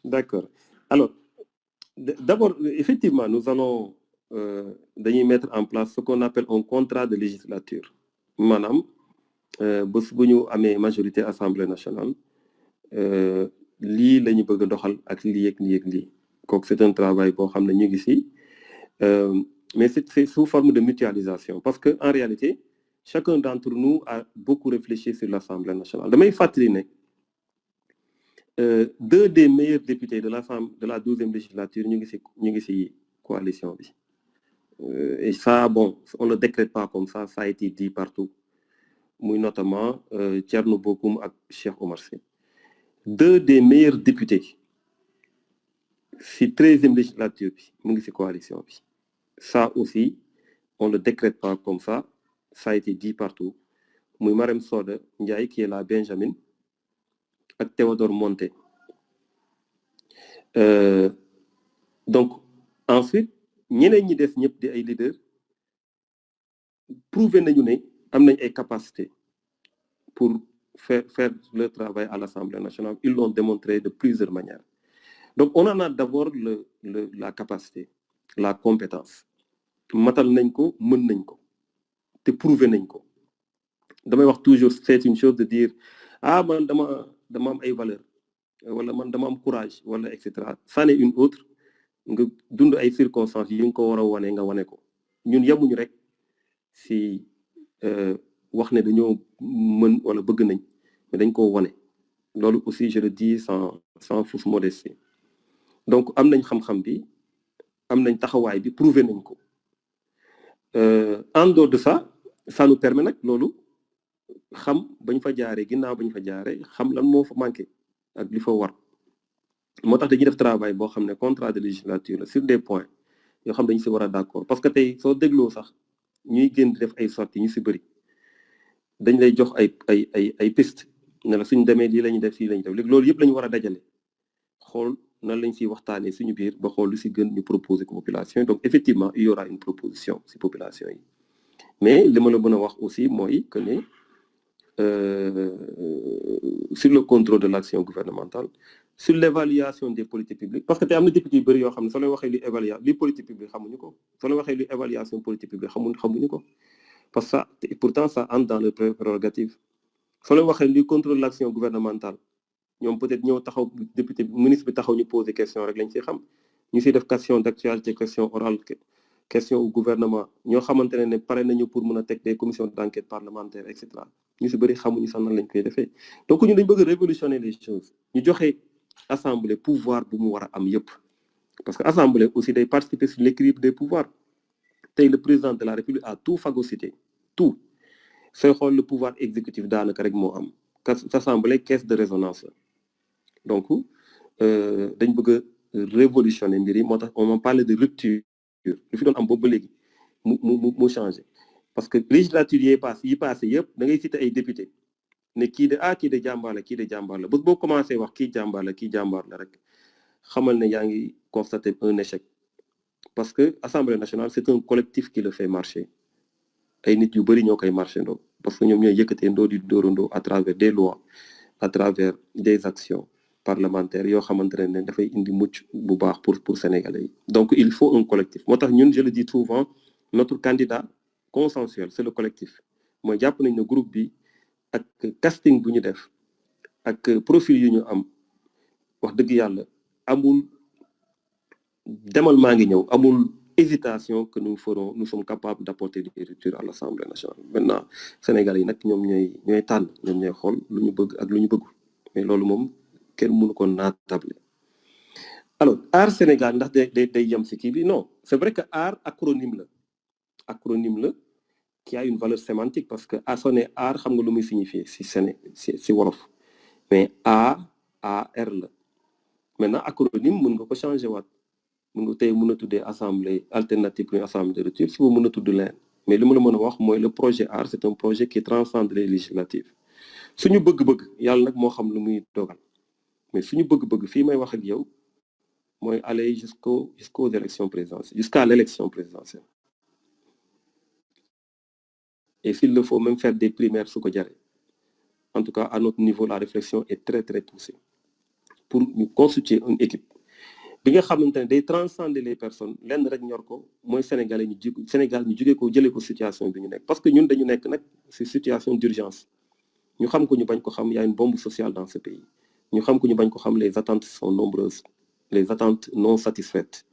D'accord. Alors, d'abord, effectivement, nous allons dañuy mettre en place ce qu'on appelle un contrat de législature maanaam bés bu ñu amee majorité assemblée nationale lii la ñu bëgg a doxal ak lii ak lii ak lii kooku c'est un travail boo xam ne ñu ngi si mais c'est sous forme de mutualisation parce que en réalité chacun d'entre nous a beaucoup réfléchi sur l'Assemblée nationale damay fàttali ne deux des meilleurs députés de la 12e législature ñu ngi si coalition bi et ça bon on le décrète pas comme ça a été dit partout muy notamment Thierno Bocoum ak Cheikh Omar Sy deux des meilleurs députés si 13e législature bi mu ngi si coalition bi ça aussi on le décrète pas comme ça a été dit partout muy Marème Soda Ndiaye qui est la Benjamin ak Théodore Monté donc ensuite ñeneen ñi des ñëpp di ay leaders prouvé nañu ne am nañ ay capacités pour faire leur travail à l'Assemblée nationale ils l'ont démontré de plusieurs manières donc on en a d'abord la capacité la compétence matal nañ ko mën nañ ko te prouvé nañ ko damay wax toujours c'est une chose de dire ah man dama am ay valeurs wala man dama am courage wala et cetera ça n'est une autre nga dund ay circonstances yi nga ko war a wane nga wane ko ñun yemuñu rek si wax ne dañoo mën wala bëgg nañ mais dañ koo wane loolu aussi je le dis sans fausse modestie donc am nañ xam-xam bi am nañ taxawaay bi prouvé nañ ko en dehors de ça nous permet nag loolu xam bañ fa jaaree ginnaaw bañ fa jaaree xam lan moo fa manqué ak li fa war moo tax dañuy def travail boo xam ne contrat de législature la sur des points yoo xam dañu si war a d'accord parce que tey soo dégloo sax ñuy gën di def ay sorties ñu si bëri dañ lay jox ay piste ne la suñ demee lii la ñuy def fii la ñuy def léegi loolu yëpp la ñu war a dajale xool nan lañ siy waxtaanee suñu biir ba xool lu si gën ñu proposer ko population donc effectivement il y aura une proposition si population yi mais li ma la mën a wax aussi mooy que ne sur le contrôle de l'action gouvernementale sur l'évaluation des politiques publiques parce que tey am na député yu bëri yoo xam ne soo leen waxee li politique publique xamuñu ko soo leen waxee li évaluation politique publique xamuñu ko parce que pourtant ça entre dans le prérogative soo leen waxee li contrôle de l'action gouvernementale ñoom peut-être ñëw taxaw député ministre bi taxaw ñu poser question rek lañ ciy xam ñu siy def question d'actualité question orale question au gouvernement ñoo xamante ne pare nañu pour mën a teg des commissions d'enquête parlementaire et cetera ñu si bëri xamuñu sax nan lañ koy defee donc ñun dañ bëgg a révolutionner les choses ñu joxe assemblée pouvoir bu mu war a am yëpp parce que assemblée aussi day participer sur l'équilibre des pouvoirs tey le président de la république a tout phagocyté tout sooy xool le pouvoir exécutif daanaka rek moo am assemblée caisse de résonance la donc dañ bëgg a révolutionner mbir yi moo tax on m'a parlé de rupture lu fi doon am boobu ba léegi mu changé parce que législature yi passé yëpp da ngay citer ay député ne kii de jàmbaar la kii de jàmbaar la boo commencé wax kii jàmbaar la rek xamal ne yaa ngi constater un échec parce que Assemblée nationale c'est un collectif qui le fait marcher ay nit yu bëri ñoo koy marché ndoo parce que ñoom ñooy yëkkatee ndoo di dóorandoo à travers des lois à travers des actions parlementaires yoo xamante ne dafay indi mucc bu baax pour Sénégalais yi donc il faut un collectif moo tax ñun je le dis souvent notre candidat consensuel c'est le collectif mooy jàpp nañ ne groupe bi ak casting bu ñu def ak profil yu ñu am wax dëgg yàlla amul demal maa ngi ñëw amul hésitation que nous sommes capables d'apporter des ruptures à l'Assemblée nationale maintenant Sénégalais yi nag ñoom ñooy tànn ñoom ñooy xool lu ñu bëgg ak lu ñu bëgg mais loolu moom kenn mënu ko naatable alors aar Sénégal ndax day yem si kii bi non c'est vrai que aar acronyme la qui a une valeur sémantique parce que soo ne aar xam nga lu muy signifier si wolof mais AR la maintenant acronyme mën nga ko changer waat mën a tuddee assemblée alternative pour une assemblée de rupture suba mën a tudd leen mais li ma la mën a wax mooy le projet AR c'est un projet qui transcende les législatives suñu bëgg-bëgg yàlla nag moo xam lu muy dogal mais suñu bëgg-bëgg fii may wax ak yow mooy aller jusqu'aux élections présidentielles jusqu'à l'élection présidentielle et s'il le faut même faire des primaires su ko jaree en tout cas à notre niveau la réflexion est très très poussée pour ñu constituer une équipe bi nga xamante ne day transcender les personnes lenn rek ñor ko mooy Sénégalais ñu Sénégal ñu jógee ko jëlee ko situation bi ñu nekk parce que ñun dañu nekk nag ci situation d'urgence ñu xam ko ñu bañ ko xam y a une bombe sociale dans ce pays ñu xam ko ñu bañ ko xam les attentes sont nombreuses les attentes non satisfaites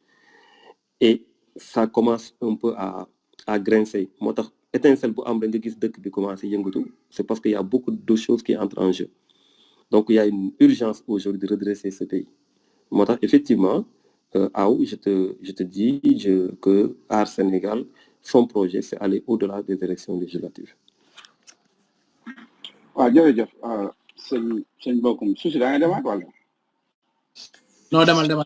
et ça commence un peu à grincer moo tax étincelle bu am rek nga gis dëkk bi commencé yëngatu c'est parce qu'il y a beaucoup de choses qui entrent en jeu donc il y a une urgence aujourd'hui de redresser ce pays moo tax effectivement je te dis que Aar Sénégal son projet c'est aller au-delà des élections législatives. waaw jërëjëf sëñ bokkum susi da ngay demaat wala non demal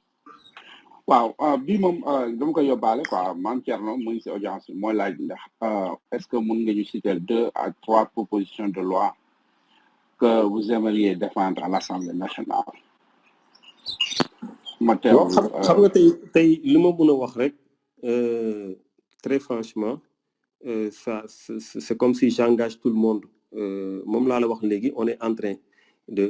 waaw bii moom dama koy yóbbaale quoi man Thierno mu ngi si audience bi mooy laaj ndax est-ce que mën nga ñu citer 2 à 3 propositions de loi que vous aimeriez défendre à l'Assemblée nationale. waaw xam nga tey li ma mën a wax rek très franchement ça c'est comme si j'engage tout le monde moom laa la wax léegi on est en train de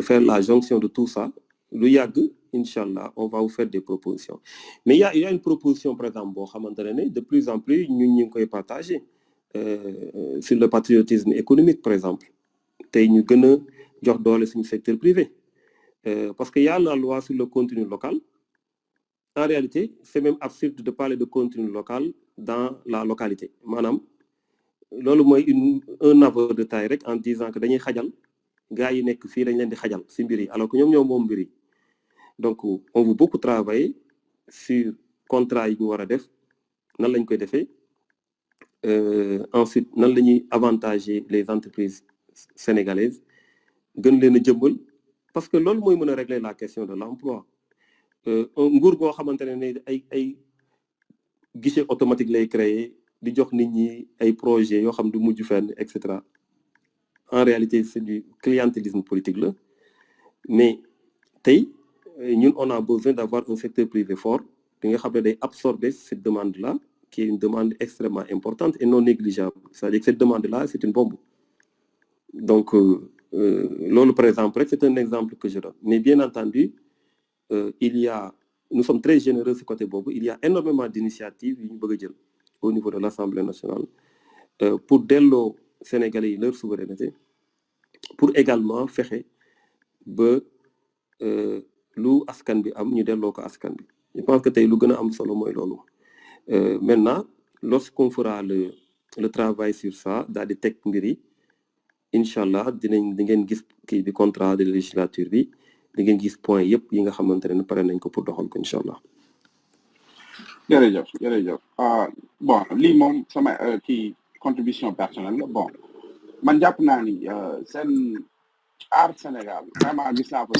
faire la jonction de tout ça lu yàgg Inch'Allah on va vous faire des propositions mais il y a une proposition par exemple boo xamante ne de plus en plus ñun ñu ngi koy partager sur le patriotisme économique par exemple tey ñu gën a jox doole suñu secteur privé parce qu'il y a la loi sur le contenu local. En réalité, c'est même absurde de parler de contenu local dans la localité. Madame, lolu moy un aveu de taille rek en disant que dañuy xajal gaay yi nek fi dañ leen di xajal ci mbir yi alors que ñom ñoo mom mbir yi. Donc on veut beaucoup travailler sur contrat yi ñu wara def nan lañ koy défé ensuite nan lañuy avantager les entreprises sénégalaises gën leen a jëmbal parce que loolu mooy mën a régler la question de l'emploi nguur goo xamante ne ay guichet automatique lay créer di jox nit ñi ay projets yoo xam du mujj fenn et cetera en réalité c'est du clientélisme politique là mais tey ñun on a besoin d'avoir un secteur privé fort bi nga xam ne day absorber cette demande là qui est une demande extrêmement importante et non négligeable c'est-à-dire que cette demande là c'est une bombe donc lolo par exemple c'est un exemple que je donne mais bien entendu nous sommes très généreux ce côté bobu il y a énormément d'initiatives yu ñu bëgg jël au niveau de l'Assemblée nationale pour delloo Sénégalais leur souveraineté pour également fexé ba lu askan bi am ñu delloo ko askan bi je pense que tay lu gëna am solo moy lolu maintenant lorsqu'on fera le travail sur ça daal di tek mbir yi Inch'Allah di ngeen gis kii bi contrat de législature bi di ngeen gis point yëpp yi nga xamante ne pare nañ ko pour doxal ko Inch'Allah. jërëjëf bon lii moom sama kii contribution personnelle la bon man jàpp naa ni seen Aar Sénégal vraiment gis naa ko